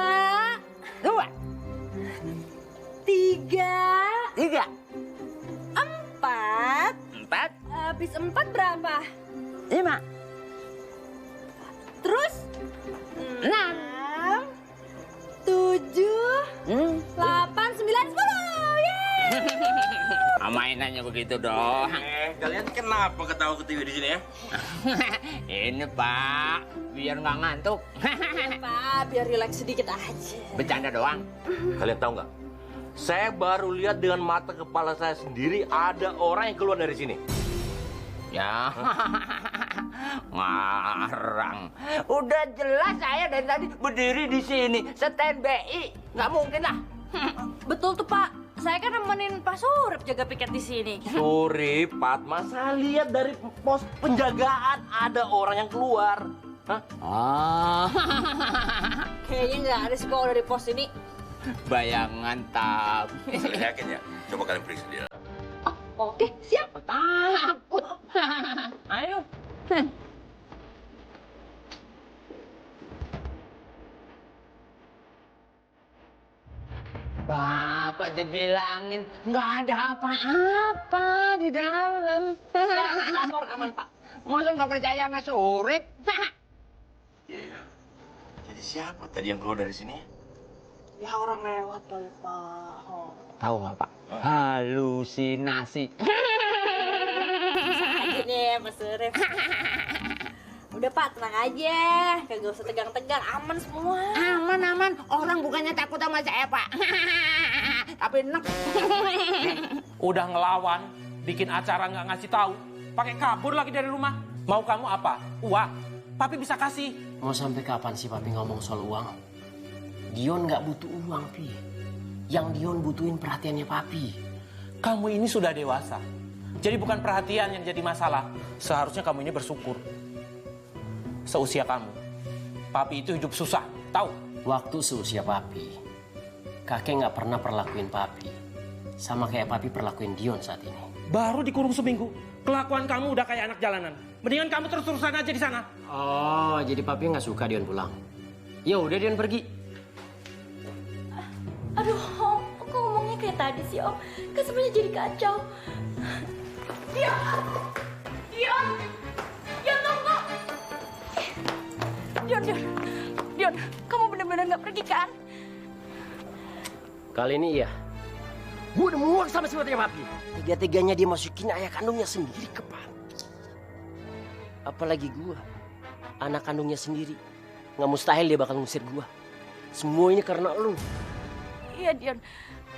3, 4. Habis 4 berapa? 5. Terus 6, 7, 8, 9, 10. Mainannya begitu dong. Kalian kenapa ketawa-ketiwi di sini ya? Ini Pak, biar nggak ngantuk. Pak, biar rileks sedikit aja. Bercanda doang. Kalian tahu nggak? Saya baru lihat dengan mata kepala saya sendiri ada orang yang keluar dari sini. Ya, ngarang. Udah jelas saya dari tadi berdiri di sini, standby. Nggak mungkin lah. Betul tuh Pak. Saya kan nemenin Pak Surip jaga piket di sini. Surip, Fatma, saya lihat dari pos penjagaan ada orang yang keluar. Hah? Oh, Kayaknya nggak ada sih kalau dari pos ini. bayangan tab. Yakin ya? Coba kalian periksa dia. Oke, siap. Takut. Ayo. Bapak dibilangin nggak ada apa-apa di dalam. Aman, Pak. Masa nggak percaya sama Surip? Iya. Jadi siapa tadi yang keluar dari sini? Ya orang lewat kali, Pak. Tahu nggak, Pak? Halusinasi. Bisa aja deh Pak Surip. Udah Pak, tenang aja. Kagak usah tegang-tegang, aman semua. Aman. Orang bukannya takut sama saya, Pak. Tapi enak. Udah ngelawan, bikin acara nggak ngasih tahu, pakai kabur lagi dari rumah. Mau kamu apa? Uang? Papi bisa kasih. Mau sampai kapan sih Papi ngomong soal uang? Dion nggak butuh uang, Pi. Yang Dion butuhin perhatiannya Papi. Kamu ini sudah dewasa. Jadi bukan perhatian yang jadi masalah. Seharusnya kamu ini bersyukur. Seusia kamu, Papi itu hidup susah, tahu? Waktu seusia Papi, kakek nggak pernah perlakuin Papi sama kayak Papi perlakuin Dion saat ini. Baru dikurung seminggu, kelakuan kamu udah kayak anak jalanan. Mendingan kamu terus-terusan aja di sana. Oh, jadi Papi nggak suka Dion pulang? Ya udah Dion pergi. Aduh, Om, kok ngomongnya kayak tadi sih, Om? Kan semuanya jadi kacau. Dion, tunggu. Dion, kamu benar-benar nggak pergi kan? Kali ini iya. Gue udah muak sama sifatnya Papi. Tiga-tiganya dia masukin ayah kandungnya sendiri ke Papi. Apalagi gue, anak kandungnya sendiri. Nggak mustahil dia bakal ngusir gue. Semua ini karena lu. Iya, Dion.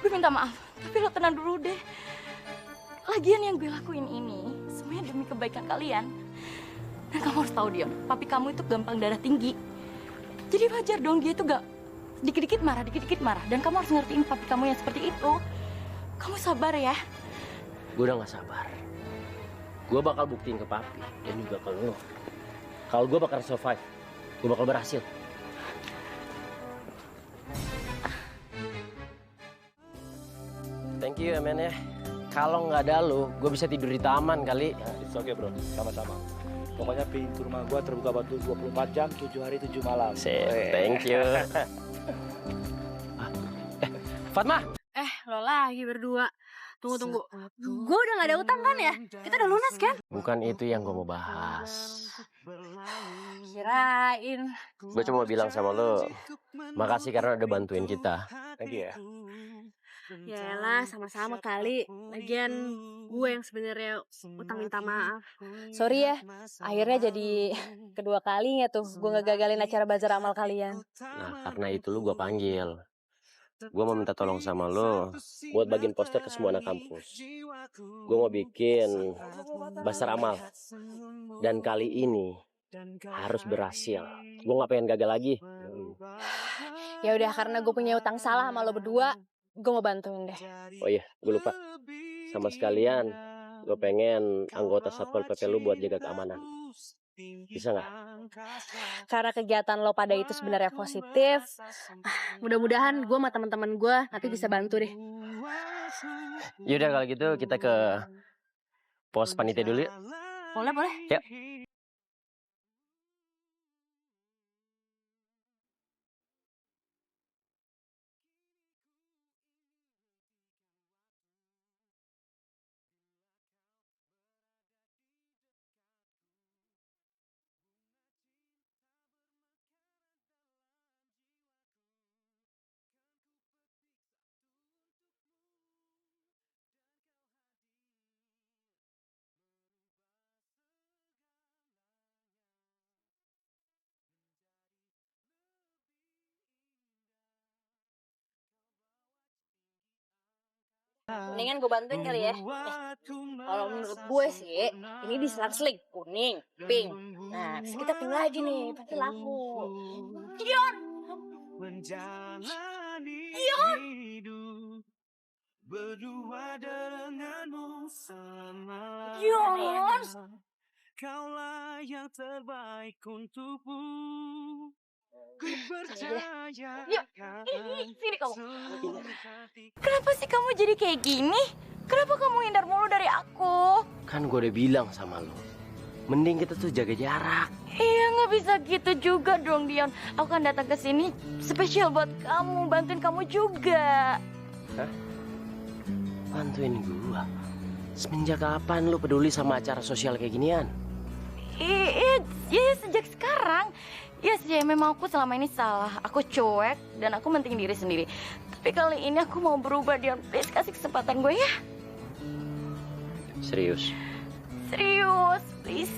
Gue minta maaf, tapi lo tenang dulu deh. Lagian yang gue lakuin ini, semuanya demi kebaikan kalian. Dan kamu harus tahu, Dion, papi kamu itu gampang darah tinggi. Jadi wajar dong dia itu gak dikit-dikit marah. Dan kamu harus ngertiin papi kamu yang seperti itu. Kamu sabar ya. Gue udah gak sabar. Gue bakal buktiin ke Papi dan juga ke lo. Kalau gue bakal survive, gue bakal berhasil. Thank you ya men ya. Kalau nggak ada lo, gue bisa tidur di taman kali. It's okay bro, sama-sama. Pokoknya pintu rumah gue terbuka buat lu 24 jam, 7 hari 7 malam. Thank you. Fatma. Lo lagi berdua. Tunggu. Gue udah gak ada utang kan ya? Kita udah lunas kan? Bukan itu yang gue mau bahas. Kirain. Gue cuma mau bilang sama lo, makasih karena udah bantuin kita. Thank you ya. Yaelah, sama-sama kali. Lagian gue yang sebenarnya utang minta maaf. Sorry ya, akhirnya jadi kedua kalinya tuh gue ngegagalin acara bazar amal kalian. Nah, karena itu lu gue panggil. gue mau minta tolong sama lo buat bagiin poster ke semua anak kampus. Gue mau bikin Basar Amal. Dan kali ini harus berhasil. Gue gak pengen gagal lagi. Ya udah, karena gue punya utang salah sama lo berdua, gue mau bantuin deh. Oh iya, gue lupa. Sama sekalian, gue pengen anggota Satpol PP lu buat jaga keamanan. Bisa nggak? Karena kegiatan lo pada itu sebenarnya positif, mudah-mudahan gue sama teman-teman gue nanti bisa bantu deh. Yaudah kalau gitu kita ke pos panitia dulu ya. Boleh. Yuk. Mendingan gue bantuin kali ya. Kalau menurut gue sih, ini diselang-seling kuning, pink. Nah, terus kita pilih lagi nih, pasti laku. Dion! Dion! Kaulah yang terbaik untukku. Ku percaya. Sini kamu. Kenapa sih kamu jadi kayak gini? Kenapa kamu hindar mulu dari aku? Kan gue udah bilang sama lo, mending kita tuh jaga jarak. Iya, nggak bisa gitu juga dong, Dion. Aku kan datang ke sini spesial buat kamu, bantuin kamu juga. Hah? Bantuin gua? Semenjak kapan lu peduli sama acara sosial kayak ginian? Iya, sejak sekarang. Ya sih, memang aku selama ini salah. Aku cuek dan aku mentingin diri sendiri. Tapi kali ini aku mau berubah, Dion. Please kasih kesempatan gue ya. Serius? Serius, please.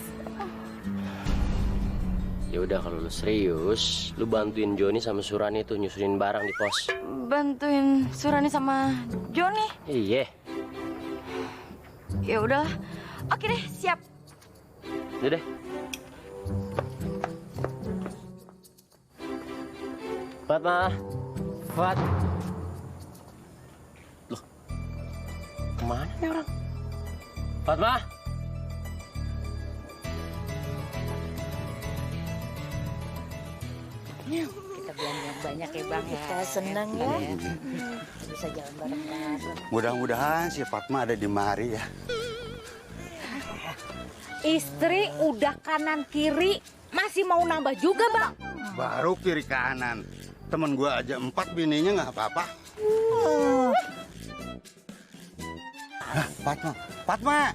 Ya udah kalau lu serius, lu bantuin Joni sama Surani tuh nyusunin barang di pos. Bantuin Surani sama Joni? Iya. Ya udah. Oke deh, siap. Udah deh. Fatma. Loh. Kemana nih orang? Fatma. Kita belanja yang banyak ya Bang ya. Kita senang ya. Bisa jalan bareng-bareng. Mudah-mudahan si Fatma ada di mari ya. Istri udah kanan kiri, masih mau nambah juga Bang. Baru kiri kanan. Temen gue aja 4 bininya nggak apa-apa. Fatma.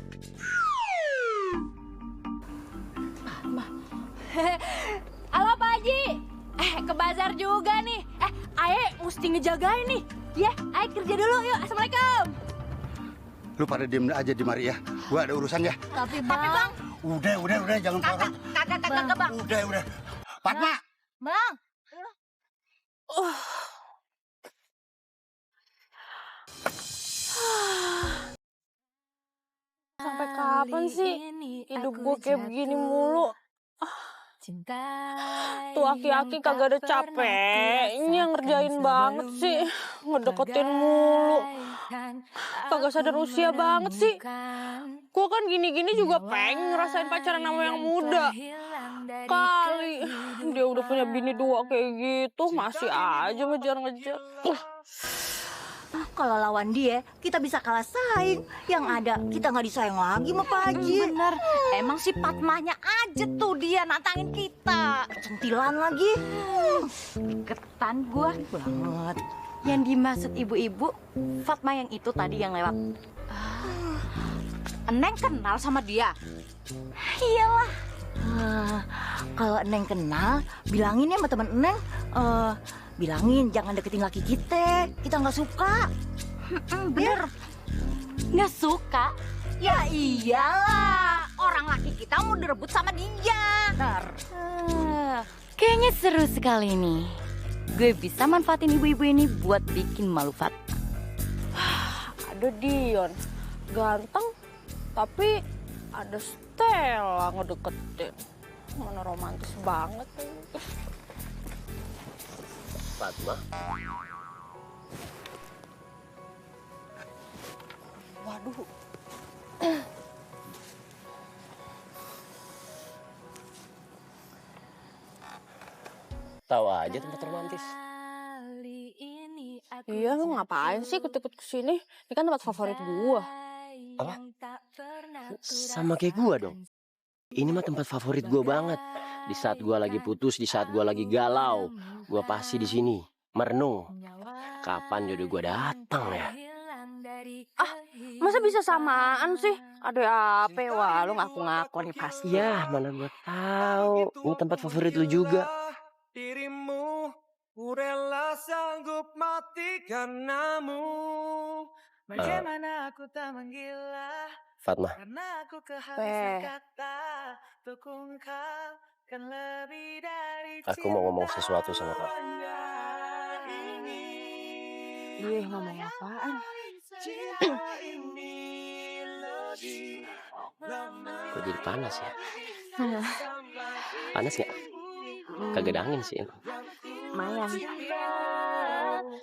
Halo Pak Haji. Ke bazar juga nih. Aye mesti ngejagain nih. Ya, aye kerja dulu yuk. Assalamualaikum. Lu pada diem aja di mari ya. Gue ada urusan ya. Tapi Bang. Udah jangan porot. Kagak Bang. Udah. Fatma. Bang. Sampai kapan sih hidup gue kayak begini mulu? Tuh aki-aki kagak ada capeknya ngerjain banget sih. Ngedeketin mulu. Kagak sadar usia banget sih. Gue kan gini-gini juga pengen ngerasain pacaran sama yang muda. Kali dia udah punya bini 2 kayak gitu, masih aja ngejar-ngejar. Kalau lawan dia, kita bisa kalah saing. Yang ada, kita nggak disayang lagi sama Pak Haji. Bener, emang si Fatmanya aja tuh dia nantangin kita. Kecentilan lagi. Ketan gua banget. Yang dimaksud ibu-ibu, Fatma yang itu tadi yang lewat. Eneng kenal sama dia? Iyalah. Kalau Eneng kenal, bilangin ya sama temen Eneng. Bilangin jangan deketin laki kita nggak suka. Bener. Nggak suka? Ya iyalah, orang laki kita mau direbut sama dia. Kayaknya seru sekali nih. gue bisa manfaatin ibu-ibu ini buat bikin malu Fatma. Ada Dion, ganteng, tapi ada Stella ngedeketin. Mana romantis banget. Fatma. Waduh. Tahu aja tempat romantis. Iya, lu ngapain sih ikut-ikut kesini? Ini kan tempat favorit gua. Apa? Sama kayak gua dong. Ini mah tempat favorit gua banget. Di saat gua lagi putus, di saat gua lagi galau, gua pasti di sini merenung. Kapan jodoh gua datang ya? Ah, masa bisa samaan sih? Ada apa? Wah, lu ngaku-ngaku nih pasti. Ya, mana gua tahu. Ini tempat favorit lu juga. Dirimu, ku rela sanggup mati karenamu. Bagaimana aku tak menggila Fatma. karena aku kehabisan kata untuk ungkapkan lebih dari Aku mau ngomong sesuatu sama kamu. Iya, ngomong apaan? Kok jadi panas ya? Panas nggak? Kagak ada angin sih. Lumayan.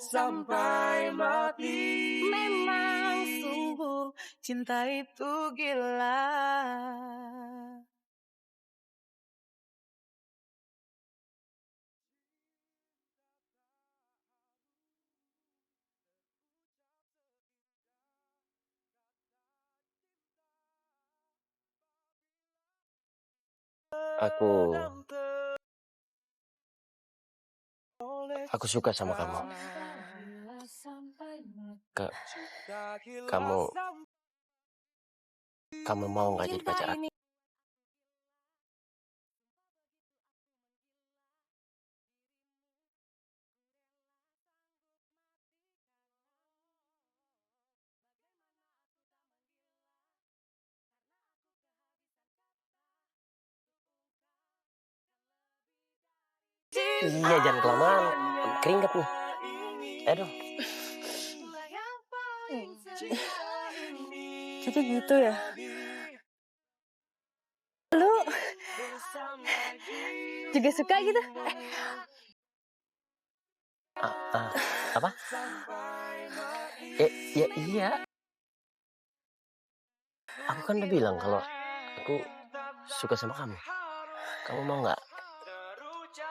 Sampai mati memang sungguh cinta itu gila. Aku suka sama kamu. Kamu mau nggak jadi pacar aku? Iya, jangan kelamaan. Keringet nih. Aduh. Jadi gitu ya? Lu juga suka gitu? Apa? Ya iya. Aku kan udah bilang kalau aku suka sama kamu. Kamu mau nggak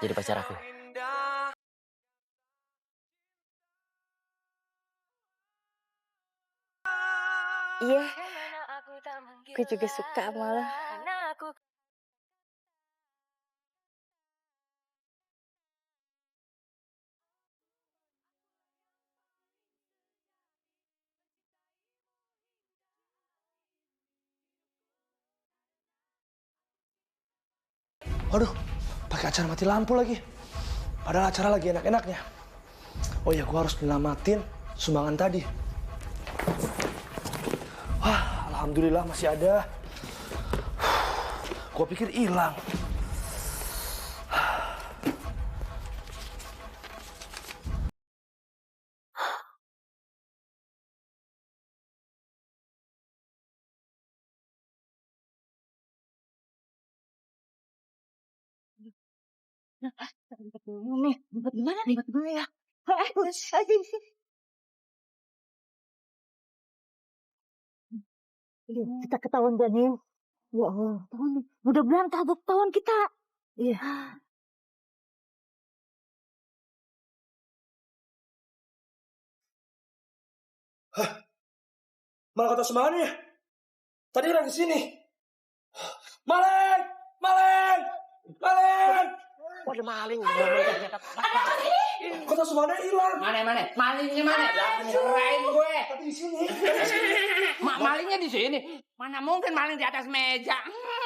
jadi pacar aku? Iya, gue juga suka malah. Waduh, pakai acara mati lampu lagi. Padahal acara lagi enak-enaknya. Oh ya, gua harus nyelamatin sumbangan tadi. Wah, alhamdulillah masih ada. Gua pikir hilang. Ngumpet dulu nih. Ngumpet di mana nih? Ngumpet dulu ya. Kita ketahuan gak nih? Ya Allah, ketahuan nih. Mudah-mudahan kagak ketahuan kita. Iya. Hah? Malah kata semangatnya. Tadi orang di sini. Maleng! Maleng! Maleng! Oh, ada maling. Kota Sumana hilang. Mana? Malingnya mana? Kerain gue. Tapi di sini. Malingnya di sini. Mana mungkin maling di atas meja?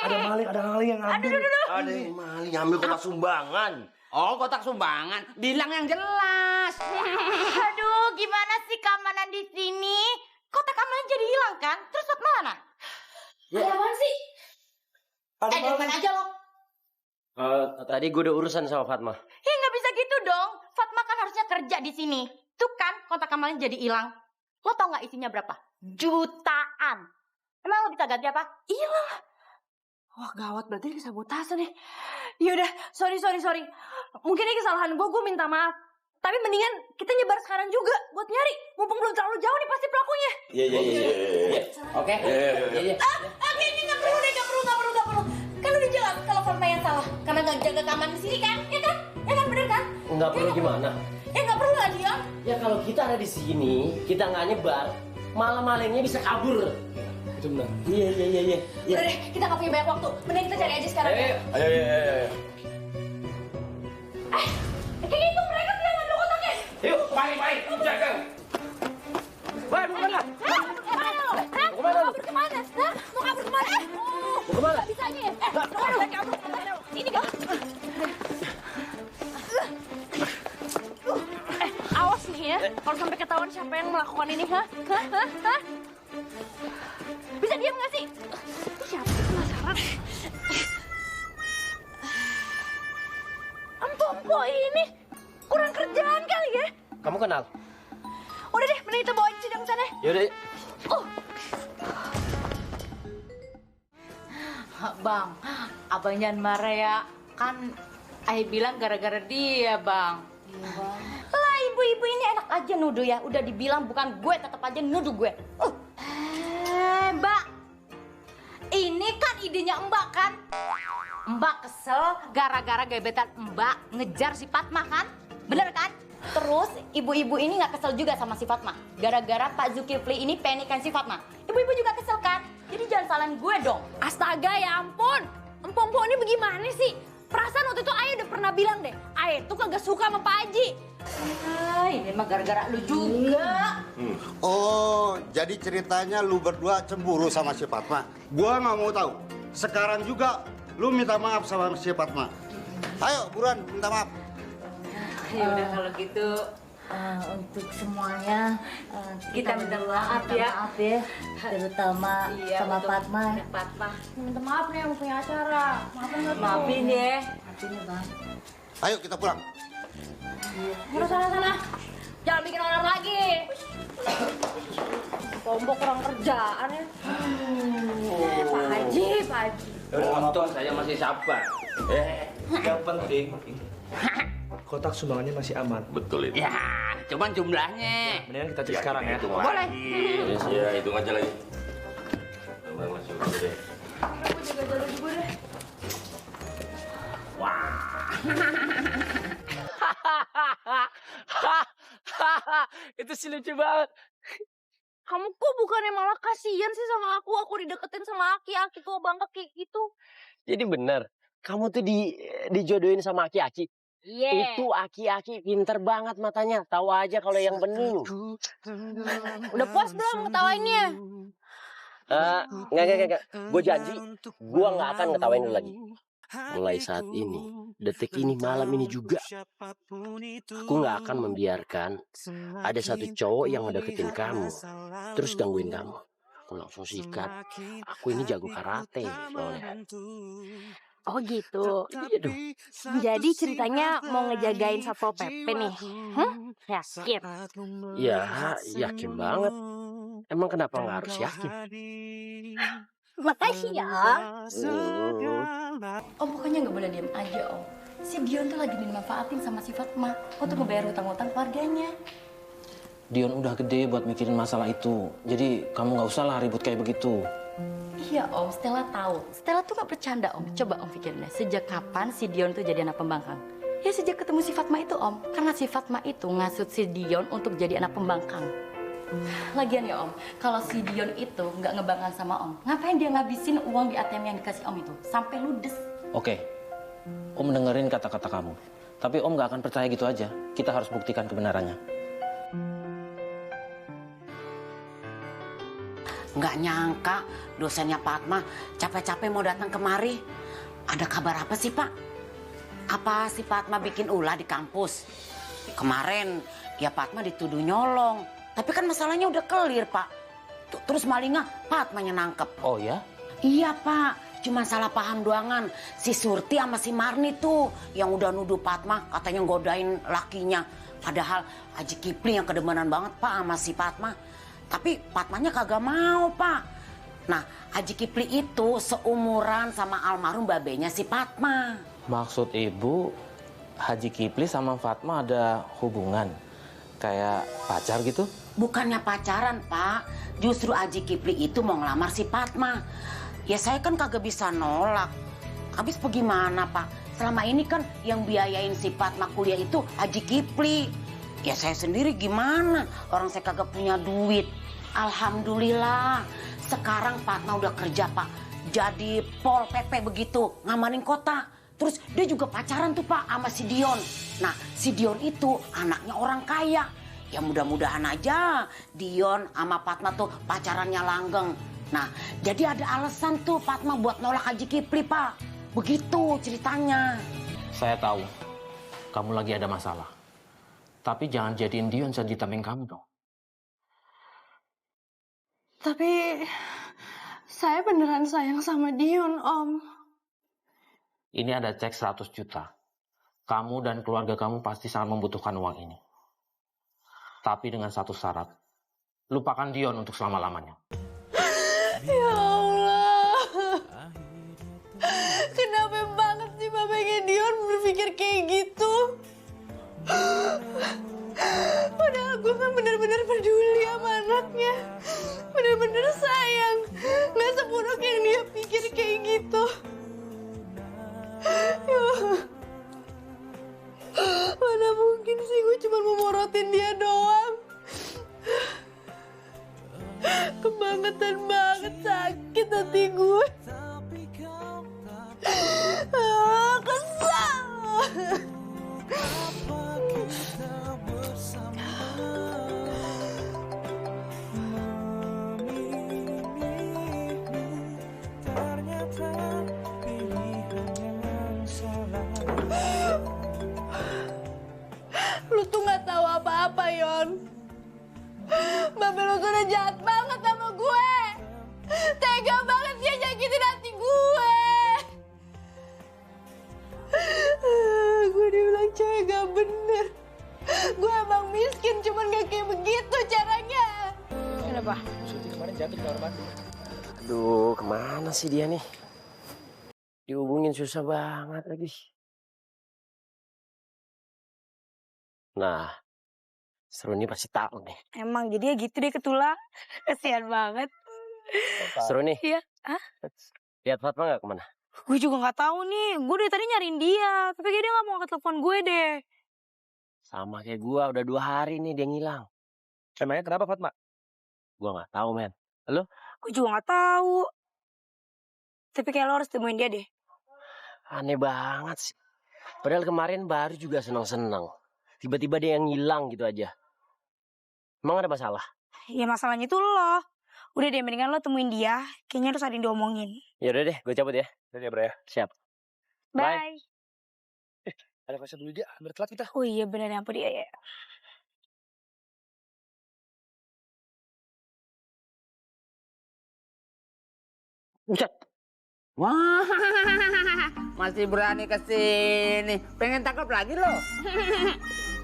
Ada maling yang ngambil. Ada yang maling ngambil kotak sumbangan. Oh, kotak sumbangan. Bilang yang jelas. Aduh, gimana sih keamanan di sini? Kotak keamanan jadi hilang kan? Terus mana? Ya. Ada apaan sih? Ada mana aja lo? Tadi gue udah urusan sama Fatma. Ya nggak bisa gitu dong. Fatma kerja di sini. Tuh kan kotak amalnya jadi hilang. Lo tau nggak isinya berapa? Jutaan. Emang lo bisa ganti apa? Hilang. Wah gawat, berarti ini sabotase nih. Yaudah, sorry. Mungkin ini kesalahan gue minta maaf. Tapi mendingan kita nyebar sekarang juga buat nyari. Mumpung belum terlalu jauh nih pasti pelakunya. Iya. Oke. Iya. Kayaknya nggak perlu. Kan udah jelas kalau Fatma yang salah. Karena nggak jaga keamanan di sini kan? Ya kan? Bener kan? Nggak perlu gimana? Ya nggak perlu lah Dion. Ya kalau kita ada di sini, kita nggak nyebar, malah malingnya bisa kabur. Itu benar. Iya. Udah deh, kita nggak punya banyak waktu. Mending kita cari aja sekarang. Ayo. Kayaknya itu mereka tuh yang ngambil kotaknya. Yuk, baik, jaga. Mau kemana? Mau kabur kemana? Mau kemana? Gak bisanya ya? Kabur. Sini gak? Awas nih ya, kalau sampai ketahuan siapa yang melakukan ini, Hah? Bisa diam gak sih? Siapa sih penasaran? Empo ini kurang kerjaan kali ya? Kamu kenal? Udah deh, mending kita bawa aja sidang sana. Yaudah. Bang, abang jangan marah ya. Kan Ayah bilang gara-gara dia, Bang. Iya, Bang. Lah, ibu-ibu ini enak aja nuduh ya. Udah dibilang bukan gue, tetap aja nuduh gue. Mbak. Ini kan idenya Mbak kan? Mbak kesel gara-gara gebetan Mbak ngejar si Fatma kan? Bener kan? Terus ibu-ibu ini nggak kesel juga sama si Fatma. Gara-gara Pak Zulkifli ini penikan si Fatma. Ibu-ibu juga kesel kan? Jadi jangan salahin gue dong. Astaga ya ampun. Empom-empom ini bagaimana sih? Perasaan waktu itu Ayah udah pernah bilang deh. Ayah tuh kagak suka sama Pak Haji. Ini mah gara-gara lu juga. Oh, jadi ceritanya lu berdua cemburu sama si Fatma. Gua nggak mau tahu. Sekarang juga lu minta maaf sama si Fatma. Ayo, buruan minta maaf. Ya udah kalau gitu untuk semuanya kita minta maaf ya. Terutama sama Fatma. Minta maaf nih yang punya acara. Maafin ya. Maafin ya Bang. Ayo kita pulang. Udah sana. Jangan bikin onar lagi. Tombok kurang kerjaan ya. Pak Haji. Untung saya masih sabar. Yang penting kotak sumbangannya masih aman. Betul itu. Ya, cuman jumlahnya. Mendingan kita cek sekarang ya. Boleh. Ya, hitung aja lagi. Masuk aja deh. Aku jaga-jaga juga deh. Wah. Itu sih lucu banget. Kamu kok bukannya malah kasihan sih sama aku? Aku dideketin sama aki-aki tua bangka kayak gitu. Jadi bener, kamu tuh dijodohin sama aki-aki. Iya. Itu aki-aki pinter banget matanya. Tahu aja kalau yang bening. Udah puas belum ketawainnya? Enggak. Gue janji, gue nggak akan ngetawain lu lagi. Mulai saat ini, detik ini, malam ini juga, aku nggak akan membiarkan ada satu cowok yang ngedeketin kamu, terus gangguin kamu. Aku langsung sikat. Aku ini jago karate soalnya. Oh gitu. Iya dong. Jadi ceritanya mau ngejagain Satpol PP nih? Yakin? Ya, yakin banget. Emang kenapa nggak harus yakin? Makasih ya. Om pokoknya nggak boleh diem aja Om. Si Dion tuh lagi dimanfaatin sama si Fatma untuk ngebayar hutang-hutang keluarganya. Dion udah gede buat mikirin masalah itu. Jadi kamu nggak usah lah ribut kayak begitu. Iya Om, Stella tahu. Stella tuh gak bercanda Om. Coba Om pikirin deh, sejak kapan si Dion tuh jadi anak pembangkang? Ya sejak ketemu si Fatma itu Om. Karena si Fatma itu ngasut si Dion untuk jadi anak pembangkang. Lagian ya Om, kalau si Dion itu nggak ngebangkang sama Om, ngapain dia ngabisin uang di ATM yang dikasih Om itu? Sampai ludes. Oke, Om dengerin kata-kata kamu. Tapi Om nggak akan percaya gitu aja. Kita harus buktikan kebenarannya. Nggak nyangka dosennya Fatma capek-capek mau datang kemari. Ada kabar apa sih Pak? Apa si Fatma bikin ulah di kampus? Kemarin ya Fatma dituduh nyolong. Tapi kan masalahnya udah clear Pak. Terus malingnya Fatmanya nangkep. Oh ya? Iya Pak. cuma salah paham doangan. Si Surti sama si Marni tuh yang udah nuduh Fatma katanya godain lakinya. Padahal Haji Kipli yang kedemenan banget Pak sama si Fatma. Tapi Fatmanya kagak mau Pak. Nah Haji Kipli itu seumuran sama almarhum babenya si Fatma. Maksud ibu Haji Kipli sama Fatma ada hubungan? Kayak pacar gitu? Bukannya pacaran Pak. Justru Haji Kipli itu mau ngelamar si Fatma. Ya saya kan kagak bisa nolak. Habis bagaimana Pak? Selama ini kan yang biayain si Fatma kuliah itu Haji Kipli. Ya saya sendiri gimana? Orang saya kagak punya duit. Alhamdulillah. Sekarang Fatma udah kerja Pak. Jadi Pol PP begitu. Ngamanin kota. Terus dia juga pacaran tuh Pak sama si Dion. Nah si Dion itu anaknya orang kaya. Ya mudah-mudahan aja Dion sama Fatma tuh pacarannya langgeng. Nah, jadi ada alasan tuh Fatma buat nolak Haji Kipli, Pak. Begitu ceritanya. Saya tahu kamu lagi ada masalah. Tapi jangan jadiin Dion jadi tameng kamu dong. Tapi saya beneran sayang sama Dion, Om. Ini ada cek 100 juta. Kamu dan keluarga kamu pasti sangat membutuhkan uang ini. Tapi dengan satu syarat. Lupakan Dion untuk selama-lamanya. Ya Allah. Kenapa banget sih bapaknya Dion berpikir kayak gitu? Padahal gue kan bener-bener peduli sama anaknya. Bener-bener sayang. Gak seburuk yang dia pikir kayak gitu. Ya. Mana mungkin sih gue cuma memorotin dia doang. Kebangetan banget sakit hati gue. Kesal. Lu tuh gak tahu apa-apa, Yon. Babe lu tuh udah jahat banget sama gue. Tega banget dia nyakitin hati gue. Gue dibilang cewek gak bener. Gue emang miskin, cuman gak kayak begitu caranya. Kenapa? Surti kemarin jatuh di kamar mandi. Aduh, kemana sih dia nih? Dihubungin susah banget lagi. Nah, Seruni pasti tahu nih. Emang jadinya gitu deh Ketula. Kasihan banget. Seruni. Iya. Hah? Lihat Fatma nggak kemana? Gue juga nggak tahu nih. Gue dari tadi nyariin dia, tapi kayak dia nggak mau angkat telepon gue deh. Sama kayak gua, udah 2 hari nih dia ngilang. Emangnya kenapa Fatma? Gua nggak tahu men. Lo? Gue juga nggak tahu. Tapi kayak lo harus temuin dia deh. Aneh banget sih. Padahal kemarin baru juga senang-senang. Tiba-tiba dia yang ngilang gitu aja. Emang ada masalah? Ya masalahnya itu lo. Udah deh, mendingan lo temuin dia. Kayaknya harus ada yang diomongin. Ya udah deh, gue cabut ya. Udah ya, Bro ya. Siap. Bye. Ada fase dulu dia, hampir telat kita. Oh iya bener, ya ampun dia ya. Buset. Wah, masih berani kesini. Pengen tangkap lagi lo?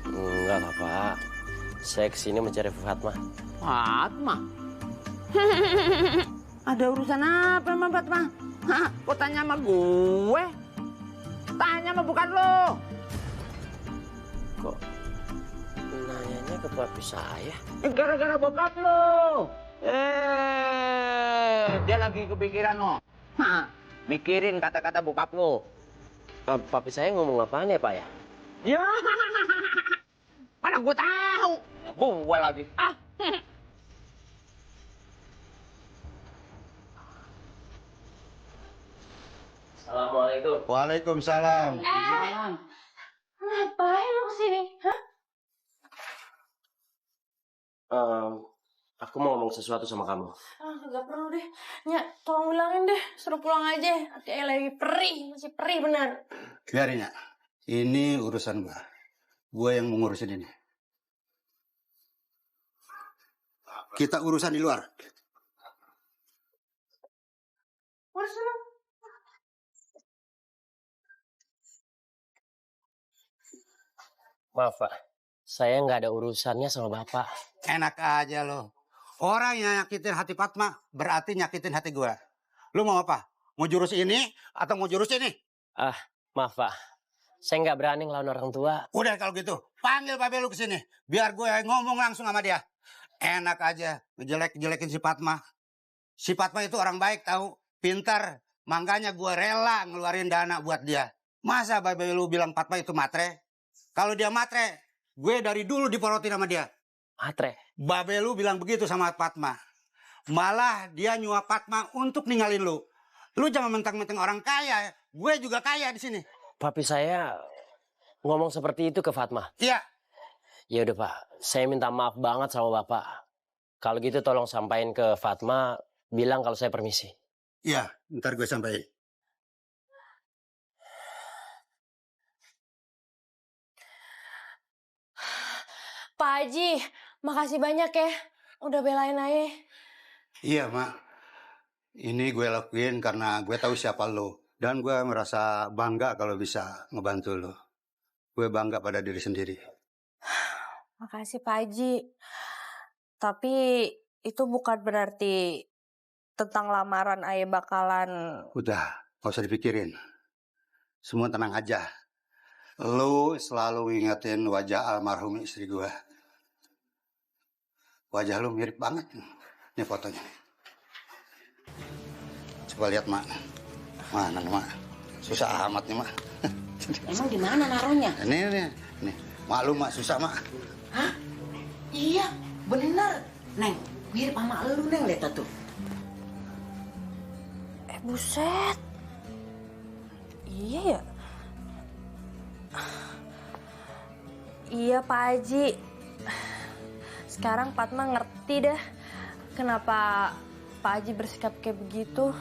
Enggak apa-apa. Saya kesini mencari Fatma. Fatma? Ada urusan apa sama Fatma? Hah, kok tanya sama gue? Tanya sama bukan lo. Kok nanyanya ke papi saya? Gara-gara bokap lo. Dia lagi kepikiran lo. Hah, mikirin kata-kata bokap lo. Papi saya ngomong apaan ya Pak ya? Ya, mana gue tahu. Gue lagi. Assalamualaikum. Waalaikumsalam. Ngapain lo kesini? Hah? Aku mau ngomong sesuatu sama kamu. Gak perlu deh. Nyak, tolong bilangin deh. Suruh pulang aja. Hati ayah lagi perih. Masih perih benar. Biarin ya. Ini urusan gua. Gua yang mengurusin ini. Kita urusan di luar. Maaf Pak, saya nggak ada urusannya sama Bapak. Enak aja lo. Orang yang nyakitin hati Fatma berarti nyakitin hati gue. Lu mau apa? Mau jurus ini atau mau jurus ini? Maaf Pak, saya nggak berani ngelawan orang tua. Udah kalau gitu, panggil babe lu ke sini. Biar gue ngomong langsung sama dia. Enak aja ngejelek-jelekin si Fatma. Si Fatma itu orang baik tahu, pintar. Makanya gue rela ngeluarin dana buat dia. Masa babe lu bilang Fatma itu matre? Kalau dia matre, gue dari dulu diporotin sama dia. Matre? Babe lu bilang begitu sama Fatma. Malah dia nyuap Fatma untuk ninggalin lu. Lu jangan mentang-mentang orang kaya. Gue juga kaya di sini. Papi saya ngomong seperti itu ke Fatma. Iya. Ya udah Pak, saya minta maaf banget sama Bapak. Kalau gitu tolong sampaikan ke Fatma, bilang kalau saya permisi. Iya, ntar gue sampaikan. Pak Haji, makasih banyak ya. Udah belain Ayah. Iya, Mak. Ini gue lakuin karena gue tahu siapa lo. Dan gue merasa bangga kalau bisa ngebantu lo. Gue bangga pada diri sendiri. Makasih Pak Haji. Tapi itu bukan berarti tentang lamaran Ayah bakalan... Udah, gak usah dipikirin. Semua tenang aja. Lo selalu ingetin wajah almarhum istri gue. Wajah lo mirip banget. Ini fotonya. Coba lihat, Mak. Mana nih, Mak? Susah amat nih, Mak. Emang di mana naruhnya? Ini. Maklum, Mak. Susah, Mak. Hah? Iya, bener. Neng, mirip sama lu, Neng. Lihat tuh. Buset. Iya ya? Iya, Pak Haji. Sekarang Fatma ngerti dah kenapa Pak Haji bersikap kayak begitu.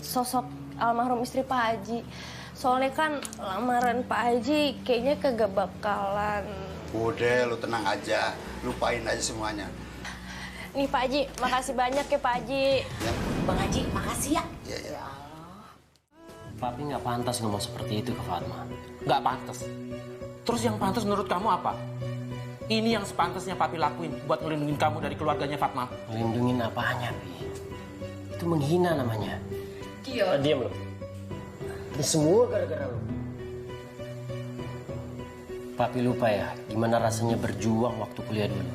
Sosok almarhum istri Pak Haji. Soalnya kan lamaran Pak Haji kayaknya kagak bakalan... Udah, lu tenang aja. Lupain aja semuanya. Nih Pak Haji, makasih banyak ya Pak Haji. Ya. Bang Haji, makasih ya. Iya. Papi nggak pantas ngomong seperti itu ke Fatma. Nggak pantas. Terus yang pantas menurut kamu apa? Ini yang sepantasnya Papi lakuin buat ngelindungin kamu dari keluarganya Fatma. Ngelindungin apanya, Pi? Itu menghina namanya. Diam lo. Ini semua gara-gara lo. Papi lupa ya, gimana rasanya berjuang waktu kuliah dulu.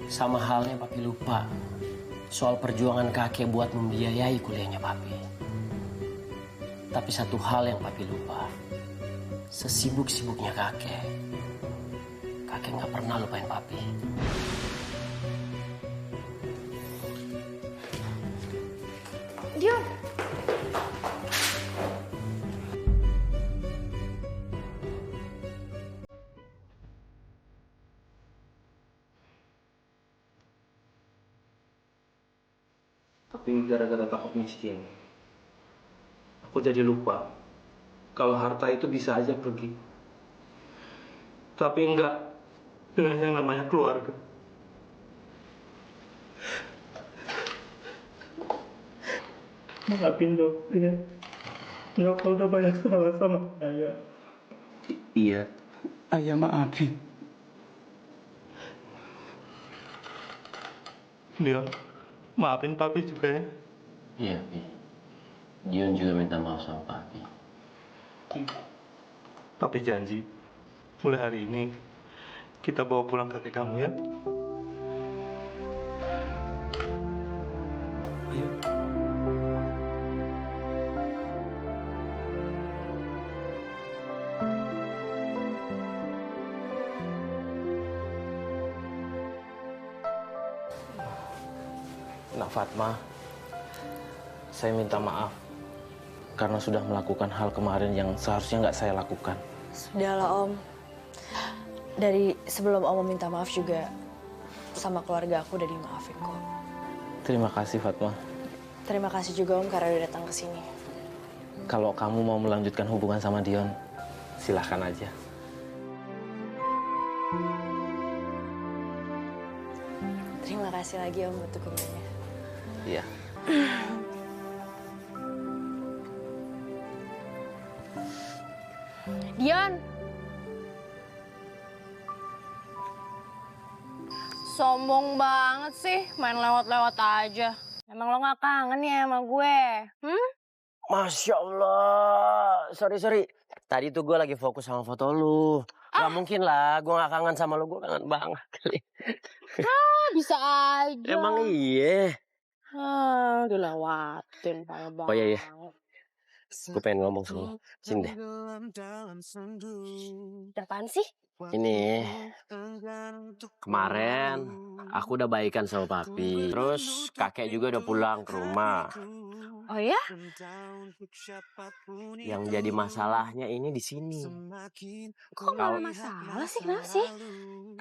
Sama halnya Papi lupa soal perjuangan kakek buat membiayai kuliahnya Papi. Tapi satu hal yang Papi lupa, sesibuk-sibuknya kakek nggak pernah lupain Papi. Dion. Tapi gara-gara takut miskin, aku jadi lupa kalau harta itu bisa aja pergi. Tapi enggak dengan yang namanya keluarga. Maafin dong, ya. Nyokap udah banyak salah sama saya. Iya, Ayah maafin. Dion, maafin Papi juga ya. Iya, Pi. Dion juga minta maaf sama Papi. Papi janji, mulai hari ini kita bawa pulang kakek kamu ya. Ayo. Nak Fatma, saya minta maaf karena sudah melakukan hal kemarin yang seharusnya nggak saya lakukan. Sudahlah Om. Dari sebelum Om minta maaf juga sama keluarga aku udah dimaafin kok. Terima kasih Fatma. Terima kasih juga Om karena udah datang ke sini. Kalau kamu mau melanjutkan hubungan sama Dion, silahkan aja. Terima kasih lagi Om buat dukungannya. Iya. Dion. Sombong banget sih, main lewat-lewat aja. Emang lo gak kangen ya sama gue? Masya Allah. Sorry. Tadi tuh gue lagi fokus sama foto lu. Gak mungkin lah, gue gak kangen sama lu. Gue kangen banget kali. Bisa aja. Emang iya. Dilewatin, parah banget. Oh iya. Gue pengen ngomong sama lu. Sini deh. Apaan sih? Ini kemarin aku udah baikan sama papi. Terus kakek juga udah pulang ke rumah. Oh ya? Yang jadi masalahnya ini di sini. Kok malah masalah sih? Kenapa sih?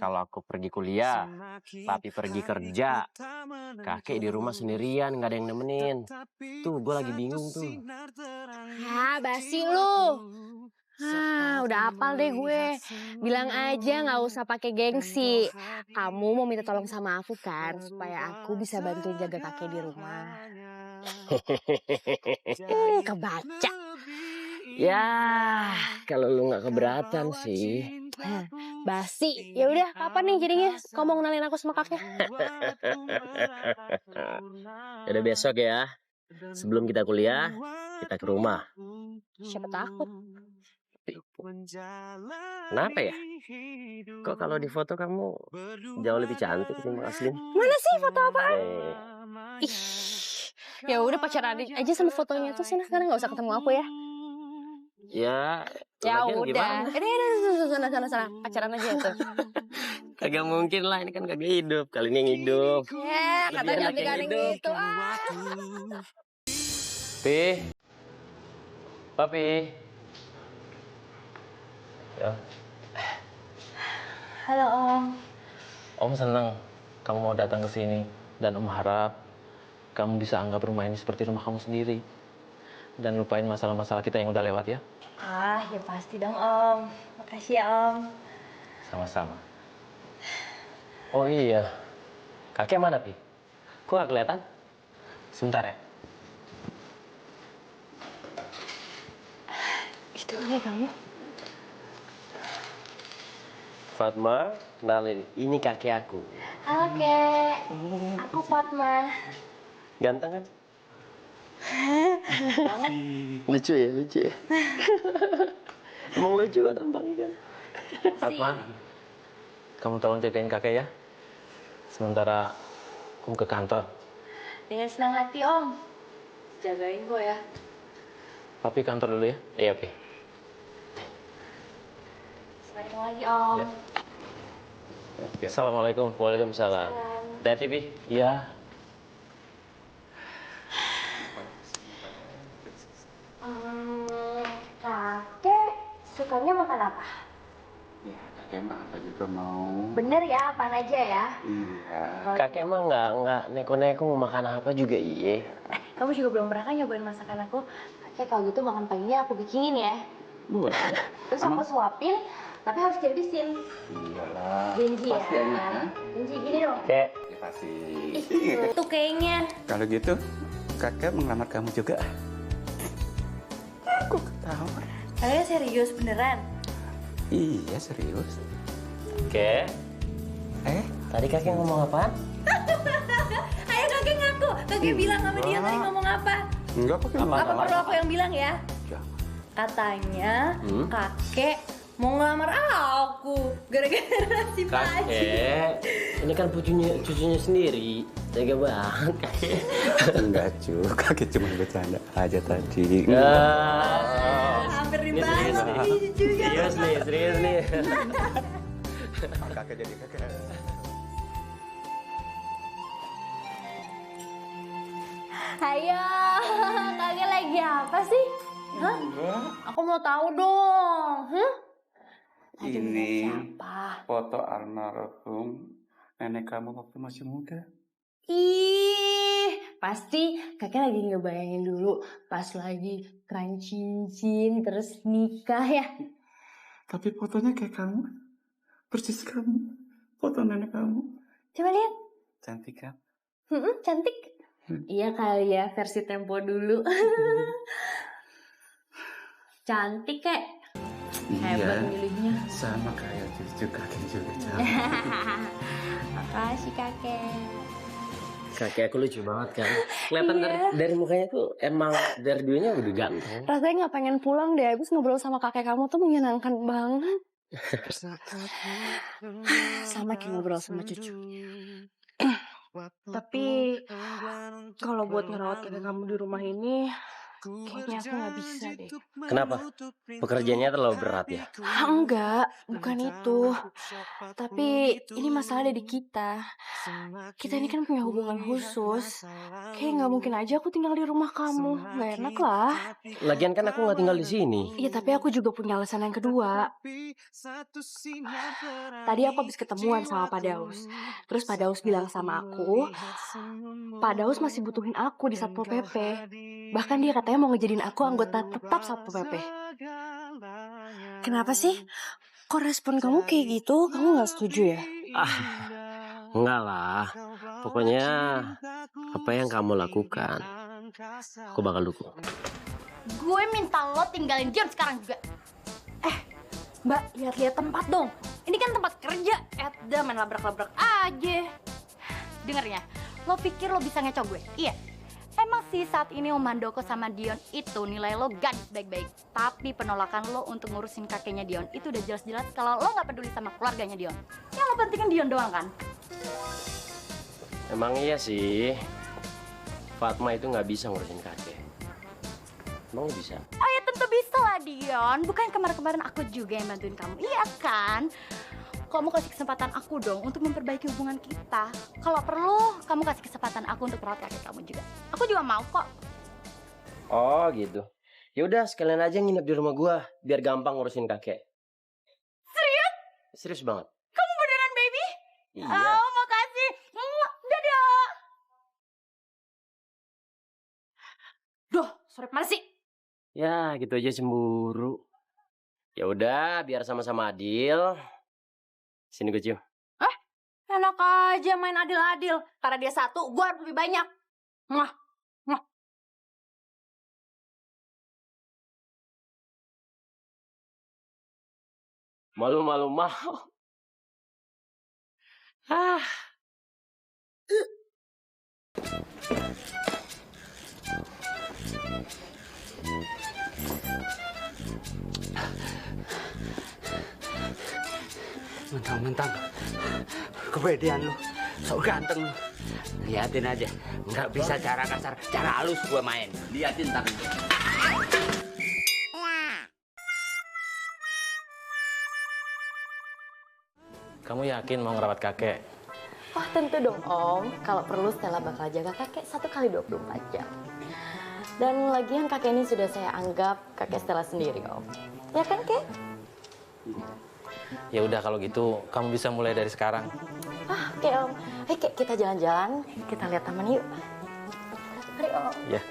Kalau aku pergi kuliah, papi pergi kerja, kakek di rumah sendirian, nggak ada yang nemenin. Tuh, gue lagi bingung tuh. Ya, basi lu. Udah hafal deh gue. Bilang aja nggak usah pakai gengsi. Kamu mau minta tolong sama aku kan, supaya aku bisa bantu jaga kakek di rumah. Kebaca. Ya, kalau lu nggak keberatan sih. Basi. Ya udah, kapan nih jadinya kamu mau kenalin aku sama kakek? Udah besok ya. Sebelum kita kuliah, kita ke rumah. Siapa takut? Kenapa ya? Kok kalau di foto kamu jauh lebih cantik ketimbang asli? Mana sih foto apaan? Ih, ya udah pacaran aja sama fotonya tuh sih. Sekarang nggak usah ketemu aku ya. Ya Udah. Ini sana pacaran aja tuh. Kagak mungkin lah, ini kan kagak hidup. Kali ini yang hidup. Ya, katanya aneh gitu. Papi. Ya. Halo Om. Om senang kamu mau datang ke sini dan Om harap kamu bisa anggap rumah ini seperti rumah kamu sendiri dan lupain masalah-masalah kita yang udah lewat ya. Ya pasti dong Om. Makasih ya Om. Sama-sama. Oh iya, kakek mana Pi? Kok gak kelihatan? Sebentar ya. Itu ya kamu. Fatma, kenalin, ini kakek aku. Halo Kek, aku Fatma. Ganteng kan? Banget. Lucu ya. Emang lucu kan tampangnya kan? Fatma, kamu tolong jagain kakek ya. Sementara Om ke kantor. Dengan senang hati Om. Jagain gue ya. Papi kantor dulu ya. Iya, Pi. Sampai ketemu lagi Om. Ya. Assalamualaikum. Waalaikumsalam. Hati-hati, Pi. Iya. Kakek sukanya makan apa? Ya, kakek mah apa juga mau. Bener ya, apaan aja ya? Iya. Kakek mah nggak neko-neko mau makan apa juga iya. Kamu juga belum pernah kan nyobain masakan aku? Kakek kalau gitu makan paginya aku bikinin ya. Boleh. Terus aku suapin, tapi harus dihabisin. Iyalah. Janji ya? Pasti enak kan? Janji gini dong. Kek. Ya pasti. Tuh kayaknya. Kalau gitu, kakek mengelamar kamu juga. Kok ketawa? Kalian serius beneran? Iya, serius. Kek. Tadi kakek ngomong apa? Ayo kakek ngaku. Kakek bilang sama dia tadi ngomong apa? Enggak, kakek nggak Apa perlu aku yang bilang ya? Enggak. Katanya kakek mau ngelamar aku gara-gara si Paji. Kakek, ini kan cucunya sendiri. Jaga banget kakek. Enggak, cu. Kakek cuma bercanda aja tadi. Hampir dibahas nih cucunya. Serius nih. Kakek jadi kakek. Ayo, kakek lagi apa sih? Hah? Aku mau tahu dong. Ini siapa? foto almarhum nenek kamu waktu masih muda. Ih, pasti kakek lagi ngebayangin dulu pas lagi keren cincin terus nikah ya. Tapi fotonya kayak kamu, persis kamu, foto nenek kamu. Coba lihat. Cantik kan? Cantik. Iya kali ya, versi tempo dulu. Cantik kek. Hebat milihnya. Sama kayak cucu kakek juga. Makasih kakek. Kakek aku lucu banget kan. Kelihatan dari mukanya tuh emang dari duanya udah ganteng. Rasanya nggak pengen pulang deh. Abis ngobrol sama kakek kamu tuh menyenangkan banget. Sama kayak ngobrol sama cucu. Tapi kalau buat ngerawat kakek kamu di rumah ini, kayaknya aku nggak bisa deh. Kenapa? Pekerjaannya terlalu berat ya? Enggak, bukan itu. Tapi ini masalah ada di kita. Kita ini kan punya hubungan khusus. Kayak nggak mungkin aja aku tinggal di rumah kamu. Nggak enak lah. Lagian kan aku nggak tinggal di sini. Iya, tapi aku juga punya alasan yang kedua. Tadi aku habis ketemuan sama Pak Daus. Terus Pak Daus bilang sama aku, Pak Daus masih butuhin aku di Satpol PP. Bahkan dia katanya mau ngejadiin aku anggota tetap Satpol PP. Kenapa sih? Kok respon kamu kayak gitu? Kamu nggak setuju ya? Enggak lah. Pokoknya apa yang kamu lakukan, aku bakal dukung. Gue minta lo tinggalin Dion sekarang juga. Mbak, lihat-lihat tempat dong. Ini kan tempat kerja. Eda main labrak-labrak aja. Dengar ya, lo pikir lo bisa ngeco gue? Iya. Emang sih saat ini Om Mandoko sama Dion itu nilai lo gadis baik-baik. Tapi penolakan lo untuk ngurusin kakeknya Dion itu udah jelas-jelas kalau lo nggak peduli sama keluarganya Dion. Yang lo pentingin Dion doang kan? Emang iya sih, Fatma itu nggak bisa ngurusin kakek. Emang lo bisa? Oh ya tentu bisa lah Dion. Bukan kemarin-kemarin aku juga yang bantuin kamu, iya kan? Kamu kasih kesempatan aku dong untuk memperbaiki hubungan kita. Kalau perlu, kamu kasih kesempatan aku untuk merawat kakek kamu juga. Aku juga mau kok. Oh gitu. Ya udah sekalian aja nginep di rumah gua biar gampang ngurusin kakek. Serius? Serius banget. Kamu beneran baby? Iya. Oh makasih. Dadah. Duh, sore mana sih? Ya gitu aja cemburu. Ya udah biar sama-sama adil. Sini gue cium. Enak aja main adil-adil. Karena dia satu, gue harus lebih banyak. Mwah. Mwah. Malu-malu mau. Mentang-mentang kepedean lu, sok ganteng lu. Liatin aja, nggak bisa cara kasar, cara halus gua main. Liatin tapi. Kamu yakin mau ngerawat kakek? Oh tentu dong Om. Kalau perlu Stella bakal jaga kakek 1 kali 24 jam. Dan lagian kakek ini sudah saya anggap kakek Stella sendiri Om. Ya kan Kek? Ya udah kalau gitu kamu bisa mulai dari sekarang. Oke Om. Ayo Kek kita jalan-jalan, kita lihat taman yuk. Mari Om. Ya.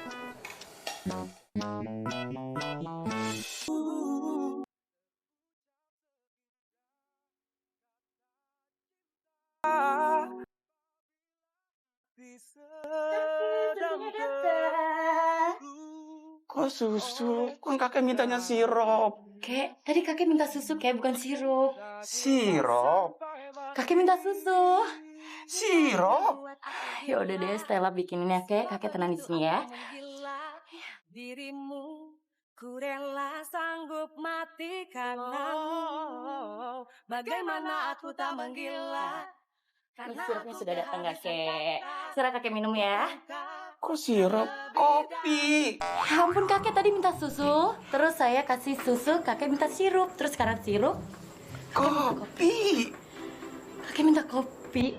Kok susu? Kan kakek mintanya sirup. Kek, tadi kakek minta susu Kek, bukan sirup. Sirup? Kakek minta susu. Sirup? Ya udah deh, Stella bikinin ya Kek. Kakek tenang di sini ya. Dirimu ku rela sanggup mati karenamu. Bagaimana aku tak menggila. Nih, sirupnya sudah datang Kakek. Serah Kakek minum ya. Kok sirup? Kopi. Ya ampun Kakek tadi minta susu. Terus saya kasih susu, Kakek minta sirup. Terus sekarang sirup. Kopi. Kakek minta kopi.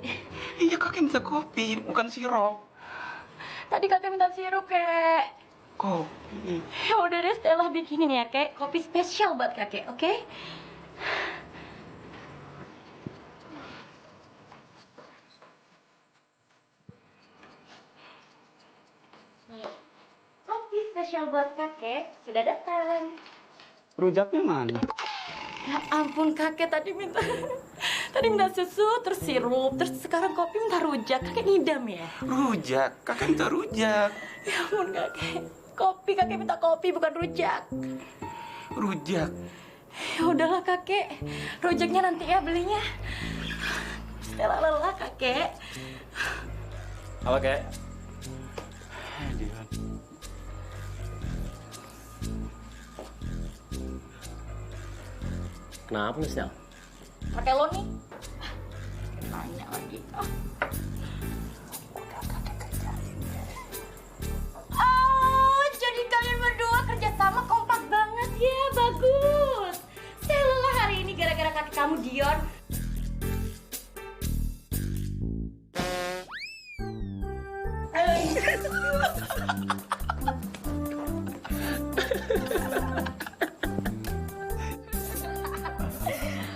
Iya kakek minta kopi, bukan sirup. Tadi Kakek minta sirup Kek. Kopi. Ya udah deh Stella bikinin ya Kek. Kopi spesial buat Kakek, oke? Kopi spesial buat Kakek sudah datang. Rujaknya mana? Ya ampun Kakek tadi minta susu, terus sirup, terus sekarang kopi minta rujak. Kakek ngidam ya? Rujak? Kakek minta rujak. Ya ampun Kakek. Kopi, Kakek minta kopi bukan rujak. Rujak? Ya udahlah kakek, rujaknya nanti ya belinya. Stella lelah kakek. Halo kek. Kenapa nih, Stel? Pakai lo nih. Nanya lagi. Oh, jadi kalian berdua kerjasama kompak banget ya, bagus. Saya lelah hari ini gara-gara kakek kamu Dion.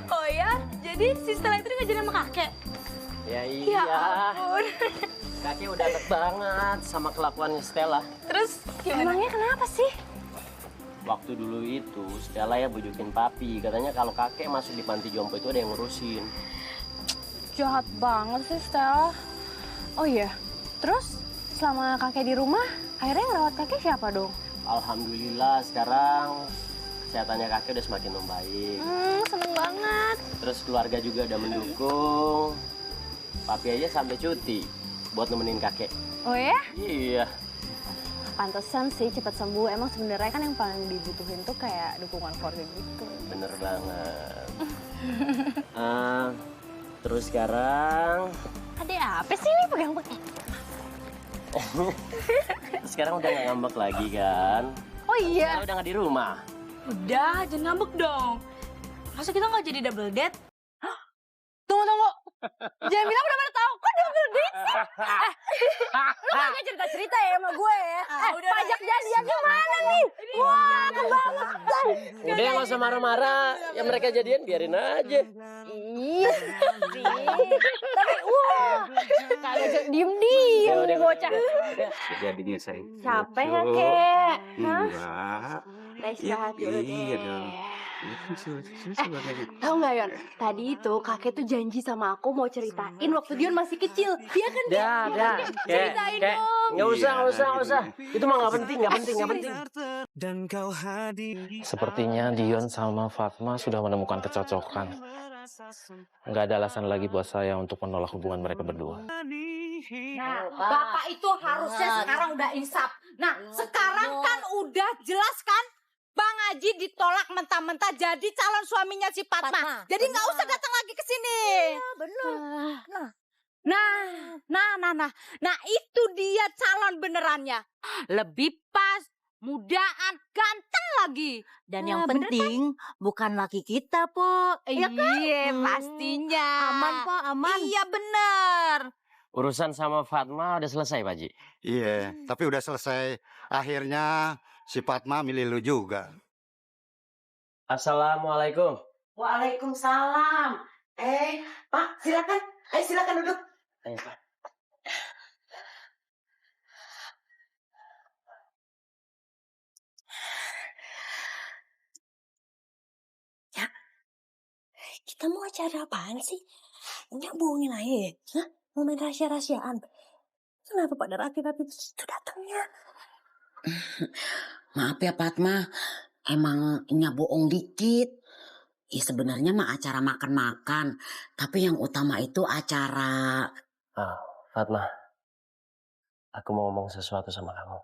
Oh ya, jadi si Stella itu nggak jadi sama kakek? Ya Ya ampun. Kakek udah deket banget sama kelakuannya Stella. Terus emangnya kenapa sih? Waktu dulu itu Stella ya bujukin papi. Katanya kalau kakek masuk di panti jompo itu ada yang ngurusin. Jahat banget sih Stella. Oh iya, terus selama kakek di rumah, akhirnya yang rawat kakek siapa dong? Alhamdulillah sekarang kesehatannya kakek udah semakin membaik. Seneng banget. Terus keluarga juga udah mendukung. Papi aja sampai cuti buat nemenin kakek. Oh ya? Iya. Pantesan sih cepat sembuh. Emang sebenarnya kan yang paling dibutuhin tuh kayak dukungan keluarga gitu. Bener banget. Terus sekarang Ada apa sih ini pegang-pegang? sekarang udah gak ngambek lagi kan? Oh iya. Sekarang udah gak di rumah. Udah, jangan ngambek dong. Masa kita nggak jadi double date? Tunggu. Jangan bilang udah pada tahu. Kok double date sih? Lu kagak cerita-cerita ya sama gue ya? Pajak jadian gimana nih? Wah, kebangetan. Udah gak usah marah-marah. Ya mereka jadian biarin aja. Iya sih. Tapi wah, kagak diem-diem nih bocah. Jadinya saya. Capek ya, Kek? Hah? Enggak. Kita istirahat dulu deh. Iya dong. Tahu nggak Yon? Tadi itu kakek tuh janji sama aku mau ceritain waktu Dion masih kecil. Dia kan Dah. ceritain dong. Nggak usah. Itu mah nggak penting. Dan kau hadir. Sepertinya Dion sama Fatma sudah menemukan kecocokan. Nggak ada alasan lagi buat saya untuk menolak hubungan mereka berdua. Nah, Bapak itu harusnya sekarang udah insaf. Nah, sekarang kan udah jelas kan Bang Haji ditolak mentah-mentah jadi calon suaminya si Fatma. Jadi nggak usah datang lagi ke sini. Iya, bener. Nah, itu dia calon benerannya. Lebih pas, mudaan, ganteng lagi. Dan yang penting bukan laki kita, Po. Iya kan? Pastinya. Aman, Po, aman. Iya bener. Urusan sama Fatma udah selesai, Pak Ji. Iya, tapi udah selesai. Akhirnya si Fatma milih lu juga. Assalamualaikum. Waalaikumsalam. Pak, silakan. Silakan duduk. Ayo, Pak. Kita mau acara apaan sih? Nggak bohongin aja ya? Hah? Mau main rahasia-rahasiaan? Kenapa pada rapi-rapi itu datangnya? Maaf ya Fatma, emang bohong dikit. Ya sebenarnya mah acara makan-makan, tapi yang utama itu acara... Fatma, aku mau ngomong sesuatu sama kamu.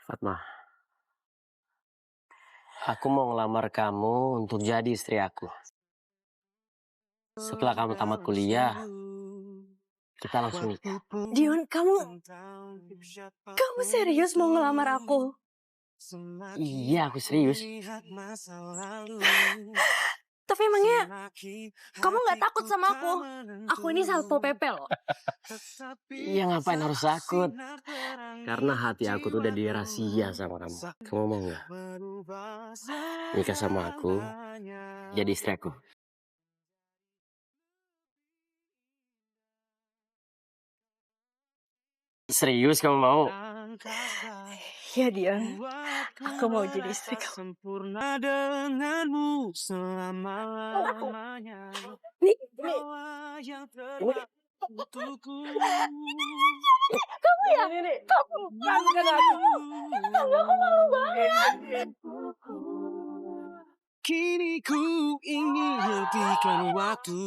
Fatma, aku mau ngelamar kamu untuk jadi istri aku. Setelah kamu tamat kuliah, kita langsung nikah. Dion, kamu serius mau ngelamar aku? Iya, aku serius. Tapi emangnya kamu nggak takut sama aku? Aku ini Satpol PP loh. Iya, ngapain harus takut? Karena hati aku tuh udah dirahasia sama kamu. Kamu mau nggak nikah sama aku, jadi istri aku? Serius kamu mau? Ya Dion, aku mau jadi istri kamu. Sempurna denganmu selama-lamanya. Bawa yang terbaik untukku. Kamu ya? Kamu bangga aku. Kamu malu banget. Kini ku ingin hentikan waktu.